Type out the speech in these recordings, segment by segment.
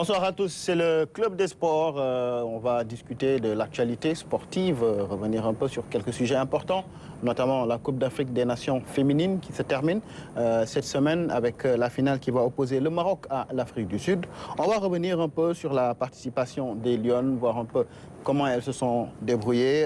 Bonsoir à tous, c'est le Club des Sports. On va discuter de l'actualité sportive, revenir un peu sur quelques sujets importants, notamment la Coupe d'Afrique des Nations féminines qui se termine cette semaine avec la finale qui va opposer le Maroc à l'Afrique du Sud. On va revenir un peu sur la participation des Lionnes, voir un peu comment elles se sont débrouillées.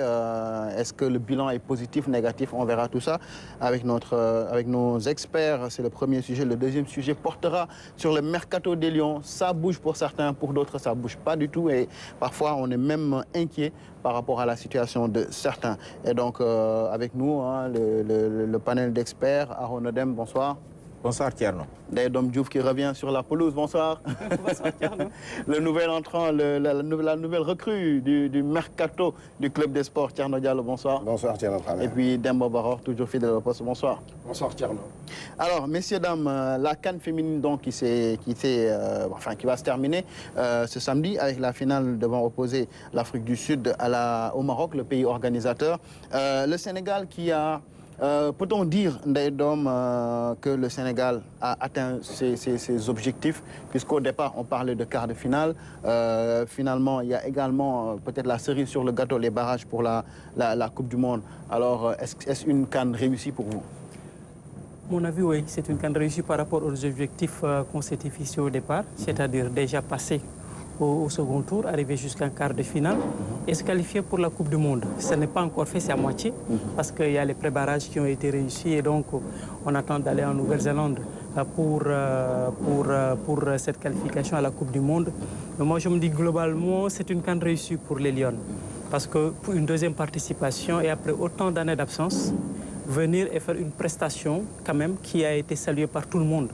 Est-ce que le bilan est positif, négatif? On verra tout ça avec nos experts. C'est le premier sujet. Le deuxième sujet portera sur le mercato des Lions. Ça bouge pour certains, pour d'autres, ça ne bouge pas du tout. Et parfois, on est même inquiet par rapport à la situation de certains. Et donc, avec nous, le panel d'experts. Aaron Odem, bonsoir. Bonsoir Thierno. Dom Diouf qui revient sur la pelouse, bonsoir. Bonsoir Thierno. Le nouvel entrant, la nouvelle recrue du mercato du Club des Sports, Thierno Diallo, bonsoir. Bonsoir Thierno. Et puis Demba Baror, toujours fidèle au poste, bonsoir. Bonsoir Thierno. Alors, messieurs, dames, la CAN féminine donc, qui va se terminer ce samedi avec la finale devant opposer l'Afrique du Sud au Maroc, le pays organisateur. Le Sénégal qui a... peut-on dire, Ndaïdom, que le Sénégal a atteint ses objectifs, puisqu'au départ, on parlait de quart de finale. Finalement, il y a également peut-être la cerise sur le gâteau, les barrages pour la Coupe du Monde. Alors, est-ce une CAN réussie pour vous? Mon avis, oui, c'est une CAN réussie par rapport aux objectifs qu'on s'était fixés au départ, c'est-à-dire déjà passer au second tour, arriver jusqu'en quart de finale et se qualifier pour la Coupe du Monde. Ce n'est pas encore fait, c'est à moitié, parce qu'il y a les pré-barrages qui ont été réussis et donc on attend d'aller en Nouvelle-Zélande pour cette qualification à la Coupe du Monde. Mais moi, je me dis globalement, c'est une CAN réussie pour les Lions, parce que pour une deuxième participation et après autant d'années d'absence, venir et faire une prestation quand même qui a été saluée par tout le monde.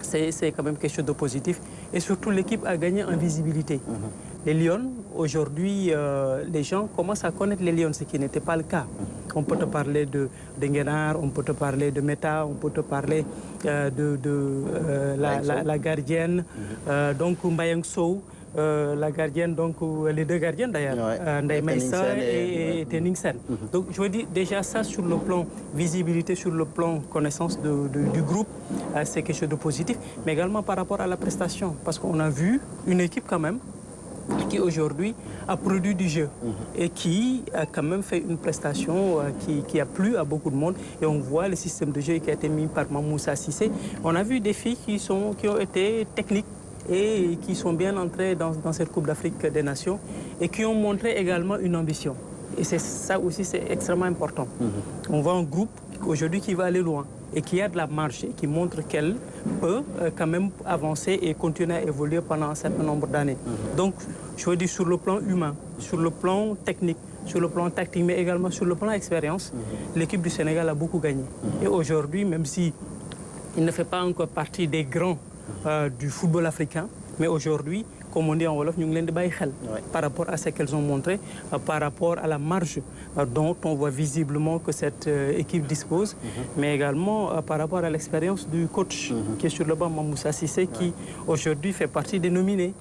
C'est quand même quelque chose de positif. Et surtout, l'équipe a gagné en visibilité. Les Lions, aujourd'hui, les gens commencent à connaître les Lions, ce qui n'était pas le cas. On peut te parler de Nguenar, on peut te parler de Meta, on peut te parler la gardienne, donc Mbayang Sow. La gardienne, donc les deux gardiennes d'ailleurs, Ndaye Maïssa et Teningsen. Donc je veux dire déjà ça sur le plan visibilité, sur le plan connaissance du groupe, c'est quelque chose de positif, mais également par rapport à la prestation, parce qu'on a vu une équipe quand même qui aujourd'hui a produit du jeu et qui a quand même fait une prestation qui a plu à beaucoup de monde. Et on voit le système de jeu qui a été mis par Mamoussa Cissé. On a vu des filles qui ont été techniques et qui sont bien entrés dans cette Coupe d'Afrique des Nations et qui ont montré également une ambition. Et c'est ça aussi, c'est extrêmement important. On voit un groupe aujourd'hui qui va aller loin et qui a de la marge et qui montre qu'elle peut quand même avancer et continuer à évoluer pendant un certain nombre d'années. Donc, je veux dire sur le plan humain, sur le plan technique, sur le plan tactique, mais également sur le plan expérience, l'équipe du Sénégal a beaucoup gagné. Et aujourd'hui, même si il ne fait pas encore partie des grands du football africain, mais aujourd'hui, comme on dit en Wolof, nous avons par rapport à ce qu'elles ont montré, par rapport à la marge dont on voit visiblement que cette équipe dispose, mais également par rapport à l'expérience du coach qui est sur le banc, Mamoussa Cissé, qui aujourd'hui fait partie des nominés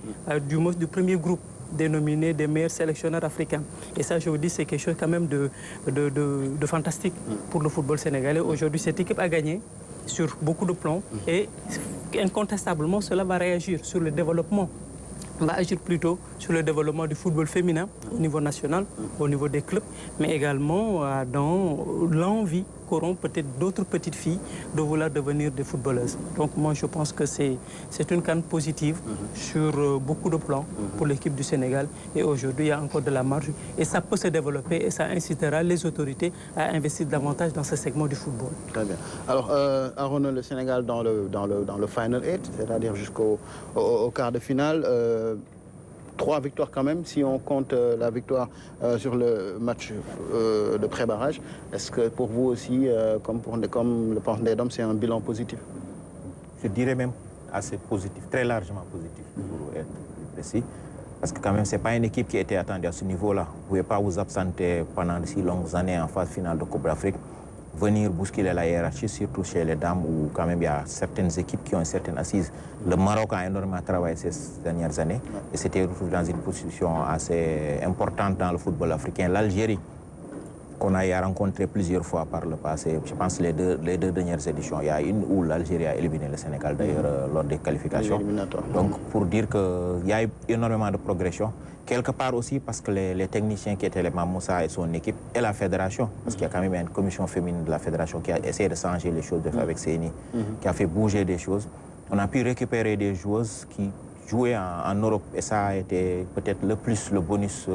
du premier groupe des nominés des meilleurs sélectionneurs africains. Et ça, je vous dis, c'est quelque chose quand même de fantastique pour le football sénégalais. Aujourd'hui, cette équipe a gagné sur beaucoup de plans et incontestablement, cela va réagir sur le développement, va agir plutôt sur le développement du football féminin au niveau national, au niveau des clubs, mais également dans l'envie qu'auront peut-être d'autres petites filles de vouloir devenir des footballeuses. Donc moi je pense que c'est une CAN positive sur beaucoup de plans pour l'équipe du Sénégal et aujourd'hui il y a encore de la marge et ça peut se développer et ça incitera les autorités à investir davantage dans ce segment du football. Très bien. Alors Aaron, le Sénégal dans le Final 8, c'est-à-dire jusqu'au quart de finale, 3 victoires quand même, si on compte la victoire sur le match de pré-barrage. Est-ce que pour vous aussi, comme le pense des hommes, c'est un bilan positif? Je dirais même assez positif, très largement positif pour être plus précis. Parce que quand même, ce n'est pas une équipe qui était attendue à ce niveau-là. Vous ne pouvez pas vous absenter pendant de si longues années en phase finale de Coupe d'Afrique. Venir bousculer la hiérarchie, surtout chez les dames, où quand même il y a certaines équipes qui ont une certaine assise. Le Maroc a énormément travaillé ces dernières années et s'était retrouvé dans une position assez importante dans le football africain. L'Algérie qu'on a rencontré plusieurs fois par le passé. Je pense les deux dernières éditions. Il y a une où l'Algérie a éliminé le Sénégal, d'ailleurs, lors des qualifications. Donc, pour dire qu'il y a eu énormément de progression. Quelque part aussi parce que les techniciens qui étaient les Mamoussa et son équipe, et la fédération, parce qu'il y a quand même une commission féminine de la fédération qui a essayé de changer les choses avec Séni, qui a fait bouger des choses. On a pu récupérer des joueuses qui jouaient en Europe, et ça a été peut-être le bonus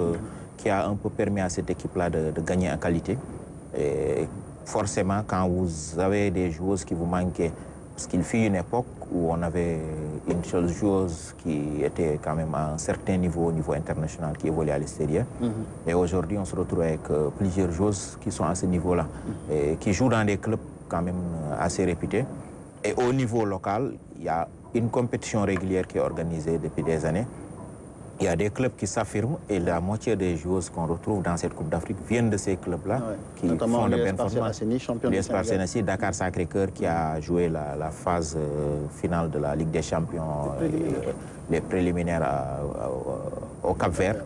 qui a un peu permis à cette équipe-là de gagner en qualité. Et forcément, quand vous avez des joueuses qui vous manquaient, parce qu'il fut une époque où on avait une seule joueuse qui était quand même à un certain niveau, au niveau international, qui évoluait à l'extérieur. Et aujourd'hui, on se retrouve avec plusieurs joueuses qui sont à ce niveau-là, et qui jouent dans des clubs quand même assez réputés. Et au niveau local, il y a une compétition régulière qui est organisée depuis des années. Il y a des clubs qui s'affirment et la moitié des joueuses qu'on retrouve dans cette Coupe d'Afrique viennent de ces clubs-là, qui font de bonnes performances. L'US Parcénassy, Dakar Sacré-Cœur qui a joué la phase finale de la Ligue des Champions, les préliminaires au Cap-Vert.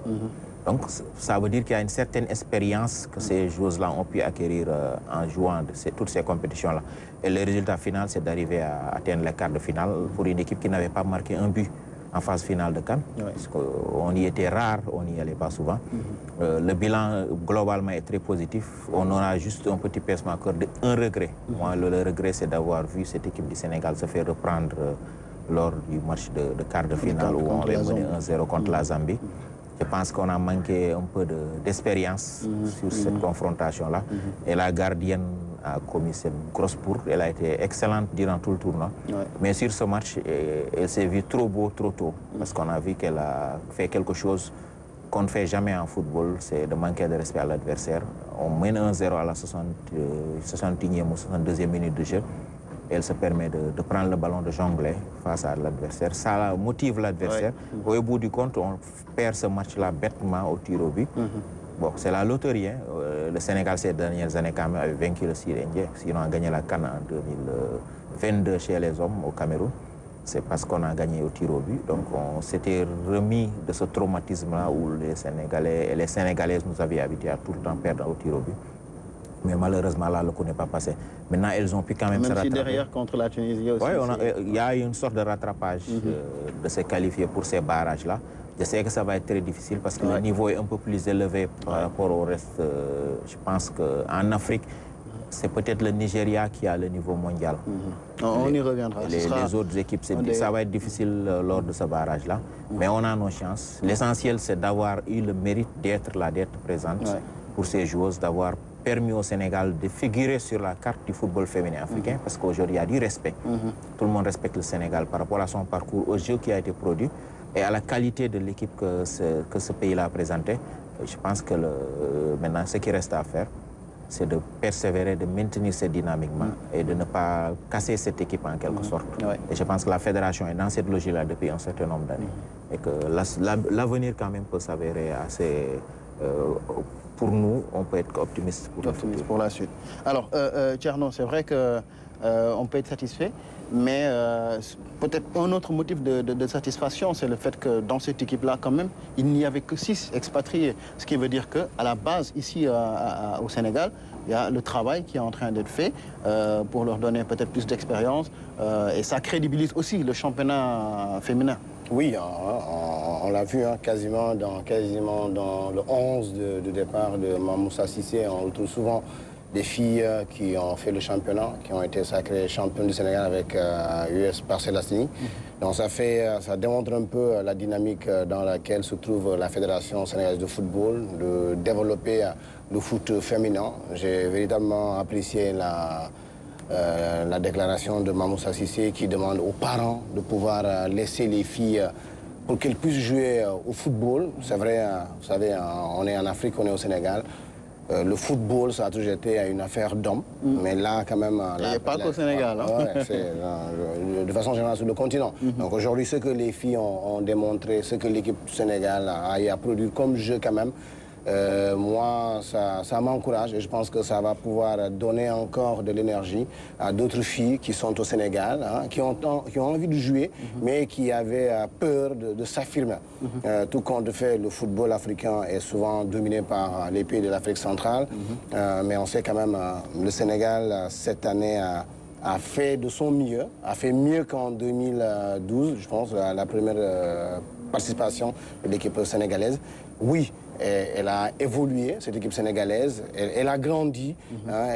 Donc ça veut dire qu'il y a une certaine expérience que ces joueuses-là ont pu acquérir en jouant toutes ces compétitions-là. Et le résultat final, c'est d'arriver à atteindre les quarts de finale pour une équipe qui n'avait pas marqué un but en phase finale de CAN, parce qu'on y était rare, on n'y allait pas souvent. Le bilan globalement est très positif. On aura juste un petit pincement cœur, un regret. Moi, le regret, c'est d'avoir vu cette équipe du Sénégal se faire reprendre lors du match de quart de finale où on avait mené 1-0 contre la Zambie. Je pense qu'on a manqué un peu d'expérience sur cette confrontation-là. Et la gardienne a commis cette grosse bourde. Elle a été excellente durant tout le tournoi. Mais sur ce match, elle s'est vue trop beau, trop tôt. Parce qu'on a vu qu'elle a fait quelque chose qu'on ne fait jamais en football, c'est de manquer de respect à l'adversaire. On mène 1-0 à la 61e ou 62e minute de jeu. Elle se permet de prendre le ballon, de jongler face à l'adversaire. Ça motive l'adversaire. Au bout du compte, on perd ce match-là bêtement au tir au but. Bon, c'est la loterie. Hein. Le Sénégal, ces dernières années, quand même, avait vaincu le Sirindien. Sinon, on a gagné la CAN en 2022 chez les hommes au Cameroun. C'est parce qu'on a gagné au tir au but. Donc, on s'était remis de ce traumatisme-là où les Sénégalais et les Sénégalaises nous avaient habitués à tout le temps perdre au tir au but. Mais malheureusement, là, le coup n'est pas passé. Maintenant, elles ont pu quand même se rattraper. Même si derrière, contre la Tunisie aussi. Oui, il y a une sorte de rattrapage de se qualifier pour ces barrages-là. Je sais que ça va être très difficile parce que le niveau est un peu plus élevé par rapport au reste. Je pense qu'en Afrique, c'est peut-être le Nigeria qui a le niveau mondial. On y reviendra. Les autres équipes, ça va être difficile lors de ce barrage-là. Mais on a nos chances. L'essentiel, c'est d'avoir eu le mérite d'être là, d'être présente pour ces joueuses, d'avoir permis au Sénégal de figurer sur la carte du football féminin africain, parce qu'aujourd'hui, il y a du respect. Tout le monde respecte le Sénégal par rapport à son parcours, au jeu qui a été produit et à la qualité de l'équipe que ce pays-là a présenté. Je pense que maintenant, ce qui reste à faire, c'est de persévérer, de maintenir cette dynamique-là et de ne pas casser cette équipe en quelque sorte. Et je pense que la fédération est dans cette logique-là depuis un certain nombre d'années. Et que l'avenir quand même peut s'avérer assez... pour nous, on peut être optimiste pour la suite. Alors, Thierno, c'est vrai qu'on peut être satisfait, mais peut-être un autre motif de satisfaction, c'est le fait que dans cette équipe-là, quand même, il n'y avait que 6 expatriés. Ce qui veut dire qu'à la base, ici au Sénégal, il y a le travail qui est en train d'être fait pour leur donner peut-être plus d'expérience et ça crédibilise aussi le championnat féminin. Oui, on l'a vu quasiment dans le 11 de départ de Mamoussa Cissé. On retrouve souvent des filles qui ont fait le championnat, qui ont été sacrées championnes du Sénégal avec US Parcénassy. Donc ça démontre un peu la dynamique dans laquelle se trouve la Fédération sénégalaise de football, de développer le foot féminin. J'ai véritablement apprécié la déclaration de Mamoussa Cissé qui demande aux parents de pouvoir laisser les filles pour qu'elles puissent jouer au football. C'est vrai, vous savez, on est en Afrique, on est au Sénégal. Le football, ça a toujours été une affaire d'hommes, mais là, quand même... Il n'y a pas qu'au Sénégal. De façon générale, sur le continent. Donc aujourd'hui, ce que les filles ont démontré, ce que l'équipe du Sénégal a produit comme jeu, quand même, Moi, ça m'encourage et je pense que ça va pouvoir donner encore de l'énergie à d'autres filles qui sont au Sénégal, hein, qui ont envie de jouer, mais qui avaient peur de s'affirmer. Tout compte fait, le football africain est souvent dominé par les pays de l'Afrique centrale, mais on sait quand même le Sénégal, cette année, a fait de son mieux, a fait mieux qu'en 2012, je pense, la première participation de l'équipe sénégalaise. Oui, elle a évolué, cette équipe sénégalaise, elle a grandi, hein,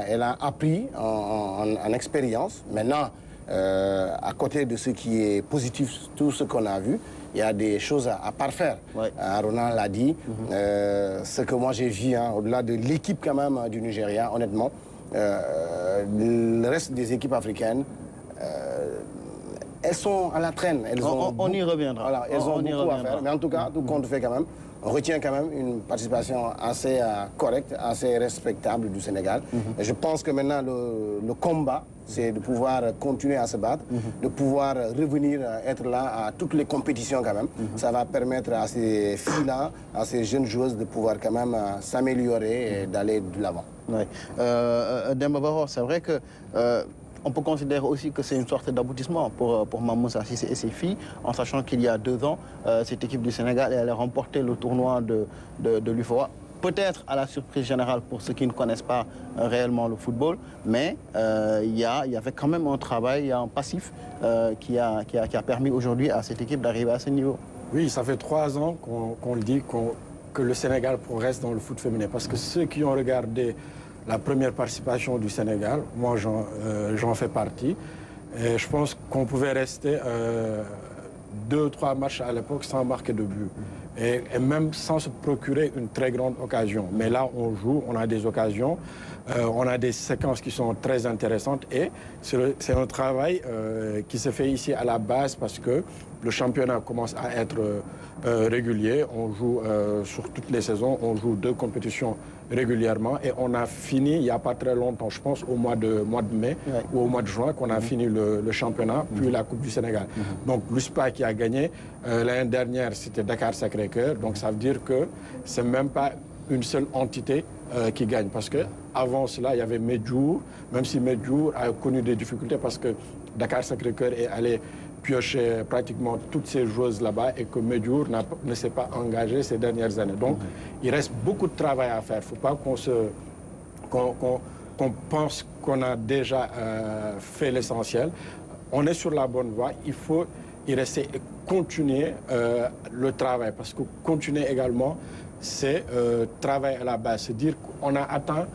elle a appris en expérience. Maintenant, à côté de ce qui est positif, tout ce qu'on a vu, il y a des choses à parfaire. Ouais. Ronan l'a dit, ce que moi j'ai vu, hein, au-delà de l'équipe quand même du Nigeria, honnêtement, le reste des équipes africaines, elles sont à la traîne. On y reviendra. Voilà, elles ont beaucoup à faire. Mais en tout cas, tout compte fait quand même, on retient quand même une participation assez correcte, assez respectable du Sénégal. Et je pense que maintenant, le combat, c'est de pouvoir continuer à se battre, de pouvoir revenir être là à toutes les compétitions quand même. Ça va permettre à ces filles-là, à ces jeunes joueuses de pouvoir quand même s'améliorer et d'aller de l'avant. Oui. Demba Baro, c'est vrai que on peut considérer aussi que c'est une sorte d'aboutissement pour Mamoussa Cissé et ses filles, en sachant qu'il y a 2 ans, cette équipe du Sénégal elle a remporté le tournoi de l'UFOA. Peut-être à la surprise générale pour ceux qui ne connaissent pas réellement le football, mais il y avait quand même un travail, un passif qui a permis aujourd'hui à cette équipe d'arriver à ce niveau. Oui, ça fait 3 ans qu'on le dit, que le Sénégal progresse dans le foot féminin. Parce que ceux qui ont regardé la première participation du Sénégal, moi j'en fais partie, et je pense qu'on pouvait rester 2-3 matchs à l'époque sans marquer de but. Et même sans se procurer une très grande occasion. Mais là, on joue, on a des occasions, on a des séquences qui sont très intéressantes et c'est un travail qui se fait ici à la base parce que le championnat commence à être régulier. On joue sur toutes les saisons, on joue 2 compétitions régulièrement et on a fini il n'y a pas très longtemps, je pense au mois de mai ou au mois de juin qu'on a fini le championnat, puis la Coupe du Sénégal. Donc l'USPA qui a gagné, l'année dernière c'était Dakar Sacré-Cœur, donc ça veut dire que c'est même pas une seule entité qui gagne parce que avant cela il y avait Medjour, même si Medjour a connu des difficultés parce que Dakar Sacré-Cœur est allé piocher pratiquement toutes ces joueuses là-bas et que Medjour ne s'est pas engagé ces dernières années. Donc, il reste beaucoup de travail à faire. Il ne faut pas qu'on pense qu'on a déjà fait l'essentiel. On est sur la bonne voie. Il faut y rester et continuer le travail. Parce que continuer également, c'est travailler à la base. C'est dire qu'on a atteint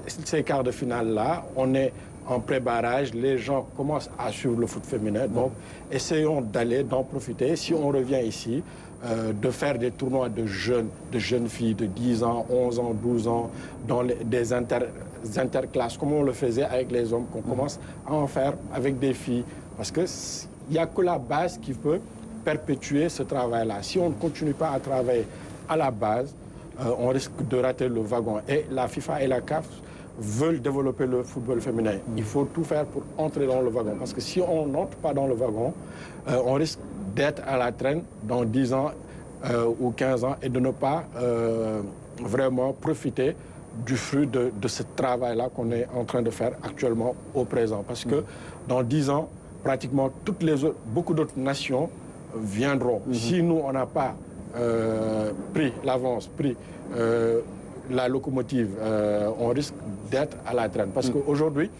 ces quarts de finale-là. On est en pré-barrage, les gens commencent à suivre le foot féminin. Donc, essayons d'en profiter. Si on revient ici, de faire des tournois de jeunes filles de 10 ans, 11 ans, 12 ans, dans des interclasses, comme on le faisait avec les hommes, qu'on commence à en faire avec des filles. Parce qu'il n'y a que la base qui peut perpétuer ce travail-là. Si on ne continue pas à travailler à la base, on risque de rater le wagon. Et la FIFA et la CAF veulent développer le football féminin. Il faut tout faire pour entrer dans le wagon. Parce que si on n'entre pas dans le wagon, on risque d'être à la traîne dans 10 ans ou 15 ans et de ne pas vraiment profiter du fruit de ce travail-là qu'on est en train de faire actuellement au présent. Parce que dans 10 ans, pratiquement beaucoup d'autres nations viendront. Si nous, on n'a pas pris l'avance, pris la locomotive, on risque d'être à la traîne. Parce qu'aujourd'hui,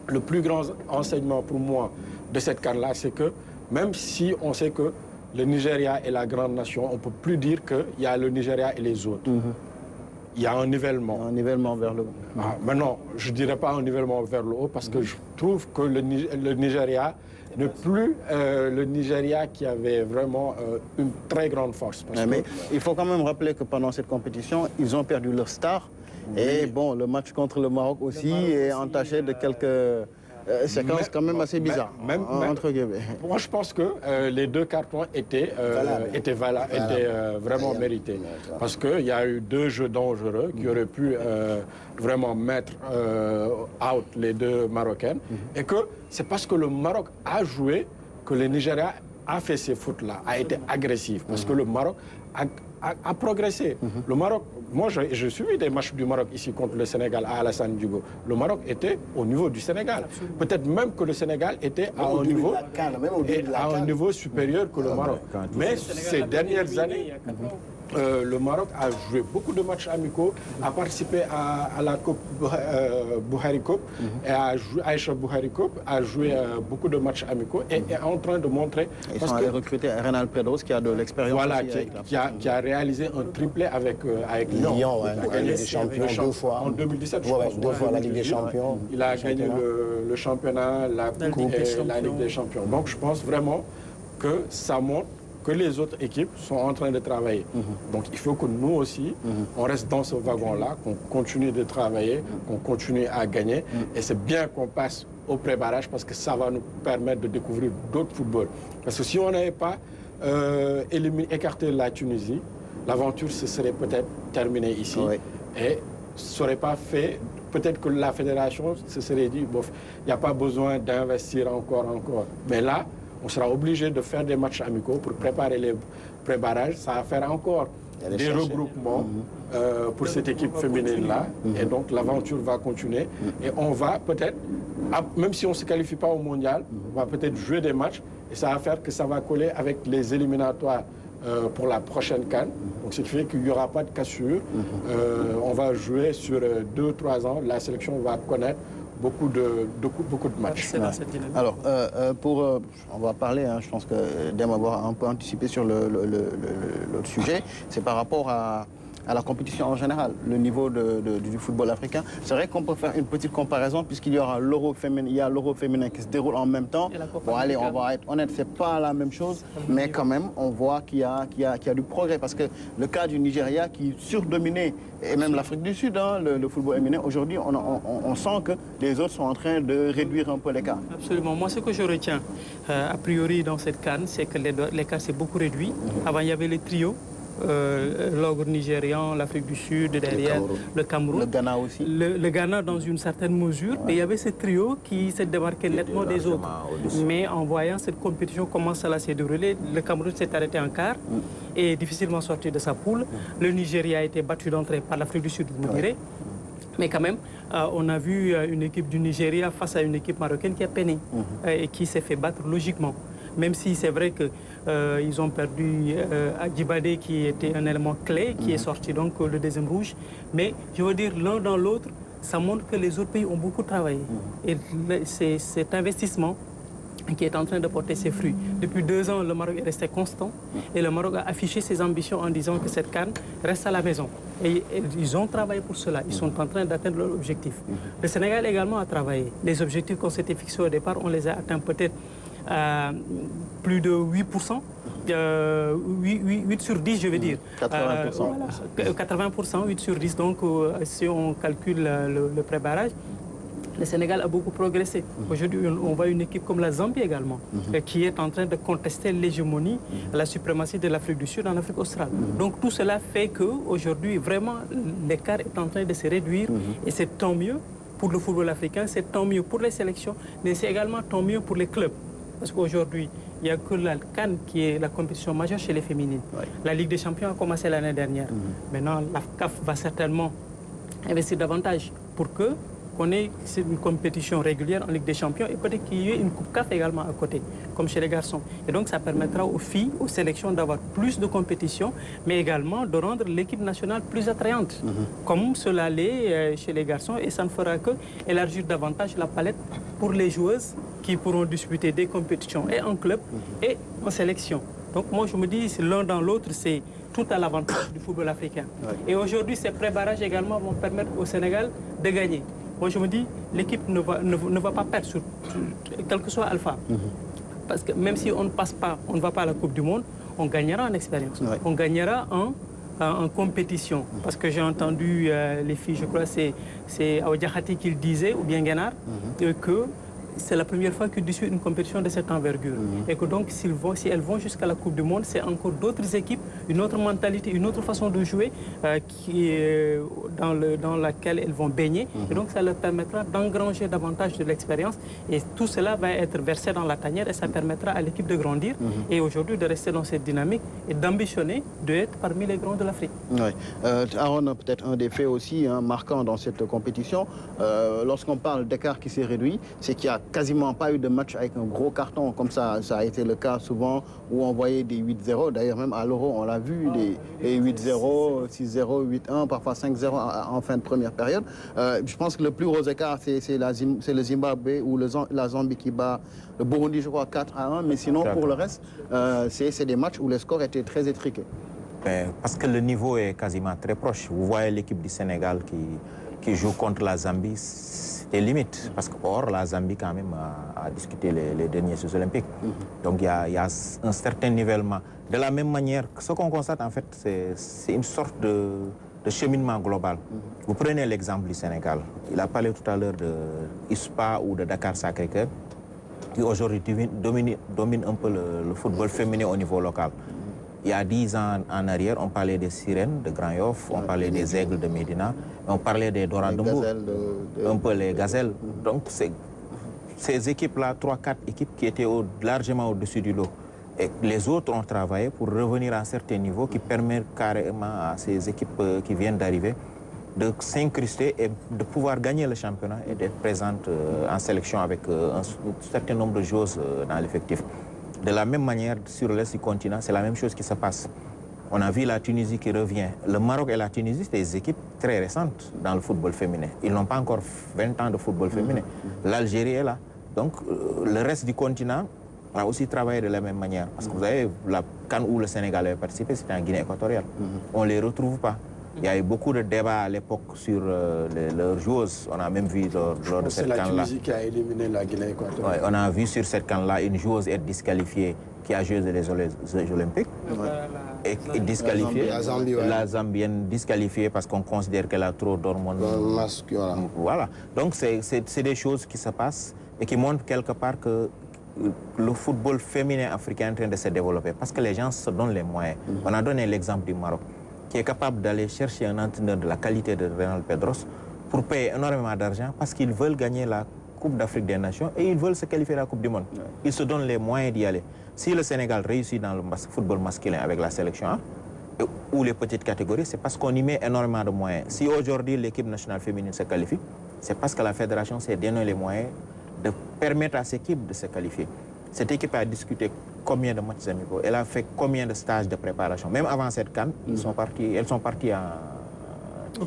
le plus grand enseignement pour moi de cette CAN-là, c'est que même si on sait que le Nigeria est la grande nation, on ne peut plus dire qu'il y a le Nigeria et les autres. Il y a un nivellement. Un nivellement vers le haut. Maintenant, je ne dirais pas un nivellement vers le haut parce que je trouve que le Nigeria n'est plus le Nigeria qui avait vraiment une très grande force. Mais il faut quand même rappeler que pendant cette compétition, ils ont perdu leur star. Et bon, le match contre le Maroc aussi est entaché de quelques séquences quand même assez bizarres. Entre guillemets. Moi, je pense que les 2 cartons étaient vraiment mérités. Parce qu'il y a eu 2 jeux dangereux qui auraient pu vraiment mettre out les 2 Marocaines. Et que c'est parce que le Maroc a joué que le Nigeria a fait ces fautes-là, a été agressif. Parce que le Maroc a progressé. Le Maroc, moi j'ai suivi des matchs du Maroc ici contre le Sénégal à Alassane Djigo. Le Maroc était au niveau du Sénégal. Peut-être même que le Sénégal était à un niveau supérieur que le Maroc. Mais ces dernières années, le Maroc a joué beaucoup de matchs amicaux, a participé à la Coupe Buhari Cup, et Aïcha Buhari Cup a joué beaucoup de matchs amicaux et est en train de montrer... Ils sont allés recruter Renal Pedros qui a de l'expérience. Voilà, qui a réalisé un triplé avec Lyon. Lyon, il a gagné des champions 2 fois. En 2017, je pense. 2 fois la Ligue des Champions. Il a gagné le championnat, la Coupe et la Ligue des Champions. Donc je pense vraiment que ça montre que les autres équipes sont en train de travailler. Donc il faut que nous aussi, on reste dans ce wagon-là, qu'on continue de travailler, qu'on continue à gagner. Et c'est bien qu'on passe au pré-barrage parce que ça va nous permettre de découvrir d'autres footballs. Parce que si on n'avait pas écarté la Tunisie, l'aventure se serait peut-être terminée ici. Et ça n'aurait pas fait... Peut-être que la fédération se serait dit, bof, il n'y a pas besoin d'investir encore. Mais là, on sera obligé de faire des matchs amicaux pour préparer les pré-barrages. Ça va faire encore des regroupements pour cette équipe féminine-là. Et donc l'aventure va continuer. Et on va peut-être, même si on ne se qualifie pas au mondial, on va peut-être jouer des matchs. Et ça va faire que ça va coller avec les éliminatoires pour la prochaine CAN. Donc ce qui fait qu'il n'y aura pas de cassure. On va jouer sur 2-3 ans. La sélection va connaître beaucoup de matchs. Alors, on va parler, je pense que Dame va un peu anticiper sur l'autre sujet, c'est par rapport à la compétition en général, le niveau du football africain. C'est vrai qu'on peut faire une petite comparaison puisqu'il y aura l'Euro féminin qui se déroule en même temps. Bon, allez, on va être honnête, c'est pas la même chose, mais quand même, on voit qu'il y a du progrès parce que le cas du Nigeria qui surdominait, et même l'Afrique du Sud, le football féminin, aujourd'hui, on sent que les autres sont en train de réduire un peu l'écart. Absolument. Moi, ce que je retiens, a priori, dans cette CAN, c'est que l'écart s'est beaucoup réduit. Avant, il y avait les trios. L'ogre nigérian, l'Afrique du Sud, derrière le Cameroun. Le Ghana aussi. Le Ghana dans une certaine mesure. Et il y avait ce trio qui s'est démarqué nettement des autres. Mais en voyant cette compétition commencer à se dérouler, le Cameroun s'est arrêté en quart et difficilement sorti de sa poule. Le Nigeria a été battu d'entrée par l'Afrique du Sud, vous direz. Mais quand même, on a vu une équipe du Nigeria face à une équipe marocaine qui a peiné et qui s'est fait battre logiquement. Même si c'est vrai qu'ils ont perdu Adjibade qui était un élément clé, qui est sorti donc le deuxième rouge. Mais je veux dire, l'un dans l'autre, ça montre que les autres pays ont beaucoup travaillé. Et c'est cet investissement qui est en train de porter ses fruits. Depuis 2 ans, le Maroc est resté constant et le Maroc a affiché ses ambitions en disant que cette CAN reste à la maison. Et ils ont travaillé pour cela. Ils sont en train d'atteindre leur objectif. Le Sénégal également a travaillé. Les objectifs qu'on s'était fixés au départ, on les a atteints peut-être plus de 8%, 8 sur 10 je veux dire. 80%. Voilà, 80%, 8 sur 10, donc si on calcule le pré-barrage, le Sénégal a beaucoup progressé. Aujourd'hui, on voit une équipe comme la Zambie également, qui est en train de contester l'hégémonie, la suprématie de l'Afrique du Sud en Afrique australe. Donc tout cela fait qu'aujourd'hui, vraiment, l'écart est en train de se réduire et c'est tant mieux pour le football africain, c'est tant mieux pour les sélections, mais c'est également tant mieux pour les clubs. Parce qu'aujourd'hui, il n'y a que la CAN qui est la compétition majeure chez les féminines. La Ligue des Champions a commencé l'année dernière. Maintenant, la CAF va certainement investir davantage pour qu'on ait une compétition régulière en Ligue des Champions et peut-être qu'il y ait une Coupe CAF également à côté, comme chez les garçons. Et donc, ça permettra aux filles, aux sélections d'avoir plus de compétition, mais également de rendre l'équipe nationale plus attrayante, comme cela l'est chez les garçons. Et ça ne fera que élargir davantage la palette pour les joueuses qui pourront disputer des compétitions et en club et en sélection. Donc moi je me dis, l'un dans l'autre, c'est tout à l'avantage du football africain. Et aujourd'hui, ces pré-barrages également vont permettre au Sénégal de gagner. Moi je me dis, l'équipe ne va pas perdre, quel que soit Alpha. Parce que même si on ne passe pas, on ne va pas à la Coupe du Monde, on gagnera en expérience. On gagnera en compétition. Parce que j'ai entendu les filles, je crois c'est Aoudiakhati qui le disait, ou bien Guénard, que c'est la première fois qu'ils disputent une compétition de cette envergure. Et que donc, si elles vont jusqu'à la Coupe du Monde, c'est encore d'autres équipes une autre mentalité, une autre façon de jouer dans laquelle elles vont baigner. Et donc, ça leur permettra d'engranger davantage de l'expérience. Et tout cela va être versé dans la tanière et ça permettra à l'équipe de grandir et aujourd'hui de rester dans cette dynamique et d'ambitionner d'être parmi les grands de l'Afrique. Oui. Aaron, peut-être un des faits aussi marquants dans cette compétition, lorsqu'on parle d'écart qui s'est réduit, c'est qu'il n'y a quasiment pas eu de match avec un gros carton, comme ça a été le cas souvent, où on voyait des 8-0. D'ailleurs, même à l'Euro, on l'a vu, des 8-0, 6-0, 8-1, parfois 5-0 en fin de première période. Je pense que le plus gros écart, c'est le Zimbabwe ou la Zambie qui bat le Burundi, je crois, 4-1. Mais sinon, pour le reste, c'est des matchs où les scores étaient très étriqués. Parce que le niveau est quasiment très proche. Vous voyez l'équipe du Sénégal qui joue contre la Zambie, c'est limite. Parce que or, la Zambie quand même a discuté les derniers Jeux Olympiques. Donc il y a un certain nivellement. De la même manière, ce qu'on constate en fait, c'est une sorte de cheminement global. Vous prenez l'exemple du Sénégal. Il a parlé tout à l'heure de ISPA ou de Dakar Sacré-Cœur, qui aujourd'hui domine un peu le football féminin au niveau local. Il y a 10 ans en arrière, on parlait des Sirènes de Grand Yoff, on parlait des Aigles de Médina, on parlait des Doradumbo, un peu les Gazelles. Donc ces équipes-là, 3-4 équipes qui étaient largement au-dessus du lot. Et les autres ont travaillé pour revenir à un certain niveau qui permet carrément à ces équipes qui viennent d'arriver de s'incruster et de pouvoir gagner le championnat et d'être présentes en sélection avec un certain nombre de joueuses dans l'effectif. De la même manière, sur l'est du continent, c'est la même chose qui se passe. On a vu la Tunisie qui revient. Le Maroc et la Tunisie, c'est des équipes très récentes dans le football féminin. Ils n'ont pas encore 20 ans de football féminin. L'Algérie est là. Donc, le reste du continent a aussi travaillé de la même manière. Parce que vous avez la CAN où le Sénégal avait participé, c'était en Guinée équatoriale. On ne les retrouve pas. Il y a eu beaucoup de débats à l'époque sur leurs joueuses. On a même vu lors de cette CAN-là. C'est la Tunisie qui a éliminé la Guinée équatoriale. Ouais, on a vu sur cette CAN-là une joueuse être disqualifiée qui a joué les Jeux Olympiques. Et disqualifiée. La Zambienne disqualifiée parce qu'on considère qu'elle a trop d'hormones. Voilà. Donc c'est des choses qui se passent et qui montrent quelque part que le football féminin africain est en train de se développer parce que les gens se donnent les moyens. On a donné l'exemple du Maroc, qui est capable d'aller chercher un entraîneur de la qualité de Reynald Pedros pour payer énormément d'argent parce qu'ils veulent gagner la Coupe d'Afrique des Nations et ils veulent se qualifier à la Coupe du Monde. Ils se donnent les moyens d'y aller. Si le Sénégal réussit dans le football masculin avec la sélection A ou les petites catégories, c'est parce qu'on y met énormément de moyens. Si aujourd'hui l'équipe nationale féminine se qualifie, c'est parce que la fédération s'est donné les moyens de permettre à cette équipe de se qualifier. Cette équipe a discuté combien de matchs amicaux, elle a fait combien de stages de préparation. Même avant cette CAN, elles sont parties au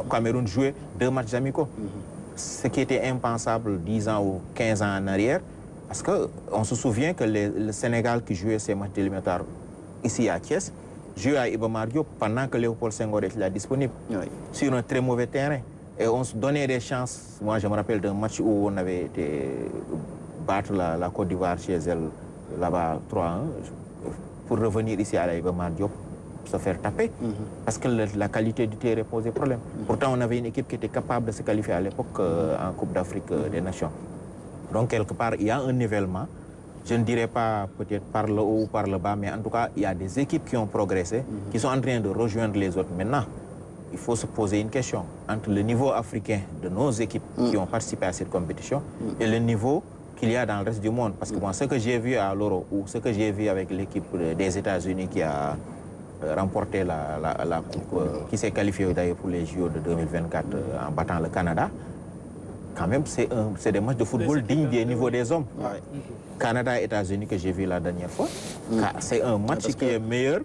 Cameroun jouer 2 matchs amicaux. Ce qui était impensable 10 ans ou 15 ans en arrière, parce qu'on se souvient que le Sénégal qui jouait ces matchs éliminatoires ici à Thiès, jouait à Iba Mar Diop pendant que Léopold Senghor était là disponible, sur un très mauvais terrain. Et on se donnait des chances. Moi, je me rappelle d'un match où on avait été battre la Côte d'Ivoire chez elle, là-bas 3-1, pour revenir ici à la Iba Mar Diop, se faire taper, parce que la qualité du terrain posait problème. Pourtant, on avait une équipe qui était capable de se qualifier à l'époque en Coupe d'Afrique des Nations. Donc, quelque part, il y a un nivellement. Je ne dirais pas peut-être par le haut ou par le bas, mais en tout cas, il y a des équipes qui ont progressé, qui sont en train de rejoindre les autres. Maintenant, il faut se poser une question entre le niveau africain de nos équipes qui ont participé à cette compétition et le niveau qu'il y a dans le reste du monde. Parce que moi, ce que j'ai vu à l'Euro ou ce que j'ai vu avec l'équipe des États-Unis qui a remporté la Coupe, qui s'est qualifiée d'ailleurs pour les JO de 2024 en battant le Canada, quand même, c'est des matchs de football dignes des niveaux des hommes. Canada et États-Unis que j'ai vu la dernière fois, c'est un match qui est meilleur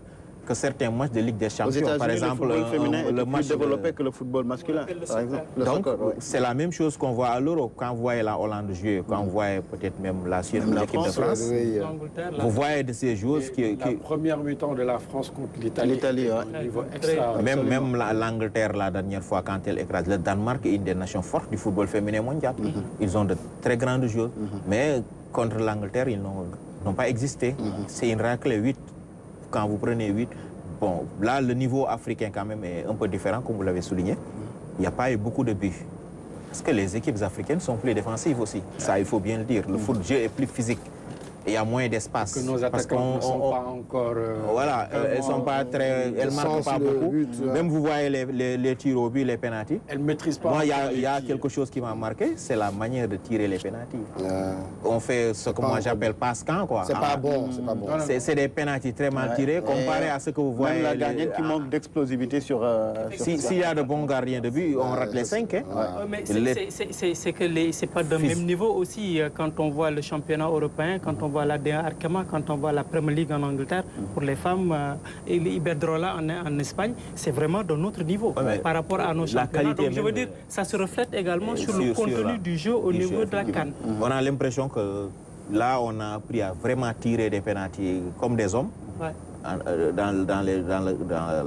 que certains matchs de Ligue des Champions. Par exemple, le football féminin est plus développé que le football masculin. Par exemple, donc, c'est la même chose qu'on voit à l'Euro. Quand vous voyez la Hollande jouer, quand vous voyez peut-être même la Suède, l'équipe de France, vous voyez de ces joueurs qui... La première mi-temps de la France contre l'Italie. Même l'Angleterre, la dernière fois, quand elle écrase le Danemark, est une des nations fortes du football féminin mondial. Ils ont de très grandes joueurs. Mais contre l'Angleterre, ils n'ont pas existé. C'est une raclée 8. Quand vous prenez 8, bon, là, le niveau africain quand même est un peu différent, comme vous l'avez souligné. Il n'y a pas eu beaucoup de buts. Parce que les équipes africaines sont plus défensives aussi. Ça, il faut bien le dire. Le foot jeu est plus physique. il y a moins d'espace. Que nos attaquants ne sont pas encore... voilà, elles sont pas très... Elles ne marquent pas beaucoup. Même vous voyez les tirs au but, les pénaltys. Elles ne maîtrisent pas. Moi, il y a quelque chose qui m'a marqué, c'est la manière de tirer les pénaltys. On fait ce que moi j'appelle passe-camp, quoi. C'est pas bon, c'est pas bon. C'est des pénaltys très mal tirés, comparé à ce que vous voyez... Même la gardienne qui manque d'explosivité sur... S'il y a de bons gardiens de but, on rate les 5. Mais c'est que c'est pas de même niveau aussi quand on voit le championnat européen, quand on voit la D1 Arkema, quand on voit la Premier League en Angleterre, pour les femmes, et l'Iberdrola en Espagne, c'est vraiment de notre niveau par rapport à nos championnats. Donc je veux dire, ça se reflète également sur le contenu du jeu au niveau de la CAN. On a l'impression que là, on a appris à vraiment tirer des pénaltys comme des hommes. Dans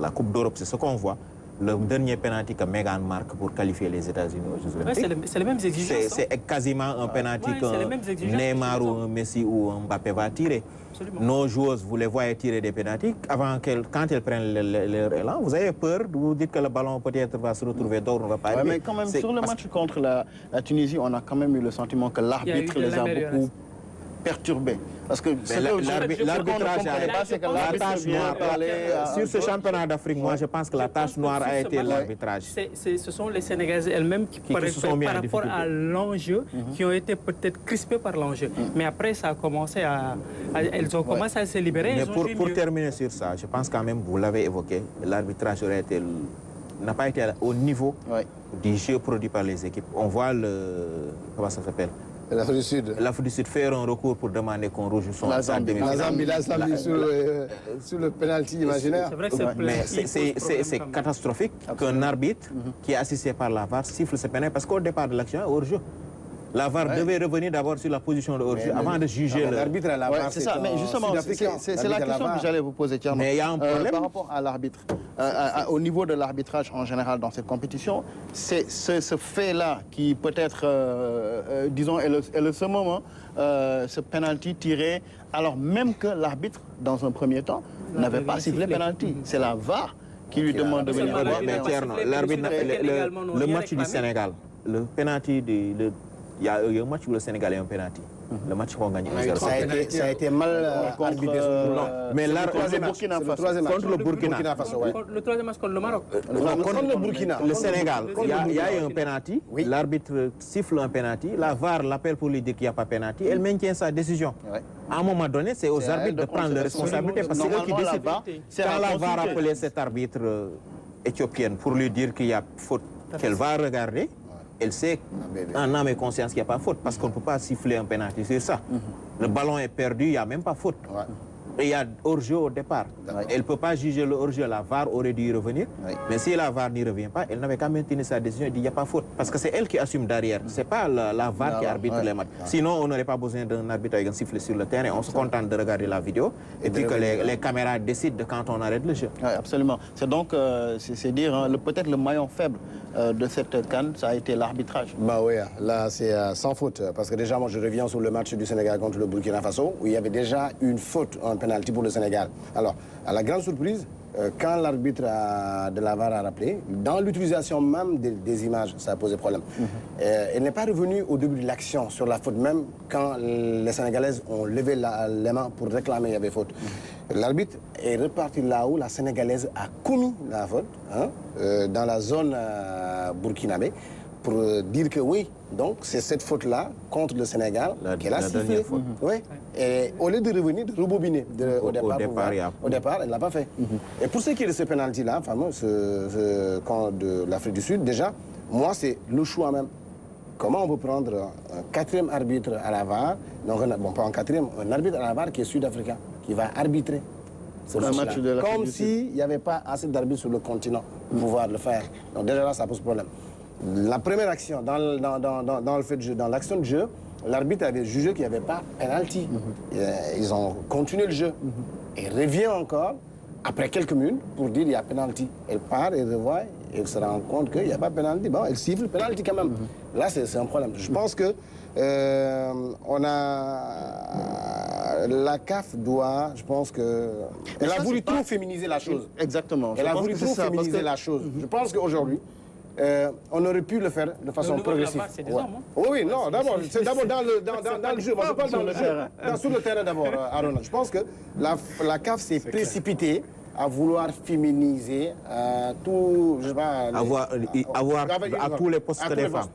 la Coupe d'Europe, c'est ce qu'on voit. Le dernier pénalty que Meghan marque pour qualifier les États-Unis aux Jeux Olympiques. C'est les mêmes exigences. C'est quasiment un pénalty que Neymar ou un Messi ou un Mbappé va tirer. Absolument. Nos joueuses, vous les voyez tirer des pénaltys. Quand elles prennent leur élan, vous avez peur, vous dites que le ballon peut-être va se retrouver d'or, on ne va pas arriver. Mais quand même, sur le match contre la Tunisie, on a quand même eu le sentiment que l'arbitre les a beaucoup perturbés. Parce que l'arbitrage la tâche noire. Sur ce championnat d'Afrique, moi je pense que la tâche noire a été l'arbitrage. Ce sont les Sénégalaises elles-mêmes qui par rapport à l'enjeu, qui ont été peut-être crispées par l'enjeu. Mais après, ça a commencé elles ont commencé à se libérer. Mais pour terminer sur ça, je pense quand même, vous l'avez évoqué, l'arbitrage n'a pas été au niveau du jeu produit par les équipes. On voit comment ça s'appelle? L'Afrique du Sud. L'Afrique du Sud faire un recours pour demander qu'on rouge son demi-finale. La Zambie sur le penalty imaginaire. C'est vrai que c'est catastrophique qu'un arbitre qui est assisté par la VAR siffle ce penalty parce qu'au départ de l'action, hors-jeu. La VAR devait revenir d'abord sur la position de hors-jeu avant de juger l'arbitre à la VAR. C'est ça, mais justement, c'est la question que j'allais vous poser, Thierno. Mais il y a un problème. Par rapport à l'arbitre, au niveau de l'arbitrage en général dans cette compétition, c'est ce fait-là qui peut-être, disons, est le seul moment, ce penalty tiré, alors même que l'arbitre, dans un premier temps, n'avait pas sifflé penalty. C'est la VAR qui lui demande de venir. Mais Thierno, le match du Sénégal, le penalty il y a un match où le Sénégal est un penalty. Le match qu'on gagne 1-0. Ça a été mal arbitré. Mais là, contre le Burkina Faso. Le troisième match contre le Maroc. Contre le Burkina. Le Sénégal, il y a eu un penalty. L'arbitre siffle un penalty. La VAR l'appelle pour lui dire qu'il n'y a pas penalty. Elle maintient sa décision. À un moment donné, c'est aux arbitres de prendre leurs responsabilités parce que c'est eux qui décident. Quand la VAR appelait cet arbitre éthiopienne pour lui dire qu'il y a faute, qu'elle va regarder, elle sait en âme et conscience qu'il n'y a pas faute parce qu'on ne peut pas siffler un penalty sur ça. Le ballon est perdu, il n'y a même pas faute. Et il y a hors-jeu au départ. Elle ne peut pas juger le hors-jeu, la VAR aurait dû y revenir. Mais si la VAR n'y revient pas, elle n'avait qu'à maintenir sa décision et dire qu'il n'y a pas faute. Parce que c'est elle qui assume derrière, ce n'est pas la VAR qui arbitre les matchs. Sinon, on n'aurait pas besoin d'un arbitre avec un sifflet sur le terrain. On se contente de regarder la vidéo et puis que les caméras décident de quand on arrête le jeu. Oui, absolument. C'est donc, c'est dire, hein, peut-être le maillon faible de cette CAN, ça a été l'arbitrage. Bah oui, là c'est sans faute. Parce que déjà, moi je reviens sur le match du Sénégal contre le Burkina Faso, où il y avait déjà une faute, un penalty pour le Sénégal. Alors, à la grande surprise, quand l'arbitre de la VAR a rappelé, dans l'utilisation même des images, ça a posé problème. Elle n'est pas revenue au début de l'action sur la faute, même quand les Sénégalaises ont levé les mains pour réclamer qu'il y avait faute. L'arbitre est reparti là où la Sénégalaise a commis la faute, dans la zone burkinabé, pour dire que oui, donc c'est cette faute-là contre le Sénégal qu'elle a sifflé. Oui. Et au lieu de revenir, de rebobiner au départ, elle ne l'a pas fait. Et pour ce qui est de ce penalty-là, fameux, ce camp de l'Afrique du Sud, déjà, moi, c'est le choix même. Comment on peut prendre un quatrième arbitre à la VAR, donc, bon, pas un quatrième, un arbitre à la VAR qui est sud-africain, qui va arbitrer ce match de comme s'il n'y avait pas assez d'arbitres sur le continent pour pouvoir le faire. Donc déjà là, ça pose problème. La première action, dans le fait de jeu, dans l'action de jeu, l'arbitre avait jugé qu'il n'y avait pas penalty. Ils ont continué le jeu. Et revient encore, après quelques minutes, pour dire qu'il y a penalty. Elle part et revoit, et elle se rend compte qu'il n'y a pas penalty. Bon, elle siffle penalty quand même. Là, c'est un problème. Je pense que la CAF doit, je pense que... Elle a voulu trop féminiser la chose. Exactement. Elle a voulu trop féminiser la chose. Je pense qu'aujourd'hui, on aurait pu le faire de façon progressive. C'est des hommes, hein. Oui, non, d'abord, c'est d'abord dans le jeu. Moi, je parle dans le jeu. Sur le terrain d'abord, Arona. Je pense que la CAF s'est précipitée à vouloir féminiser tout, je sais pas... Avoir à tous les postes des femmes.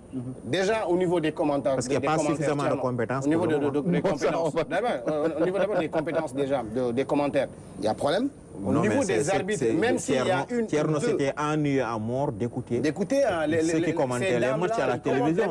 Déjà au niveau des commentaires... Parce qu'il n'y a pas suffisamment de compétences. Au niveau des compétences. Au niveau d'abord des compétences déjà, des commentaires, il y a problème. Au niveau des arbitres, même s'il y a une... Tierno s'était ennuyé à mort d'écouter ceux qui commentaient les matchs à la télévision.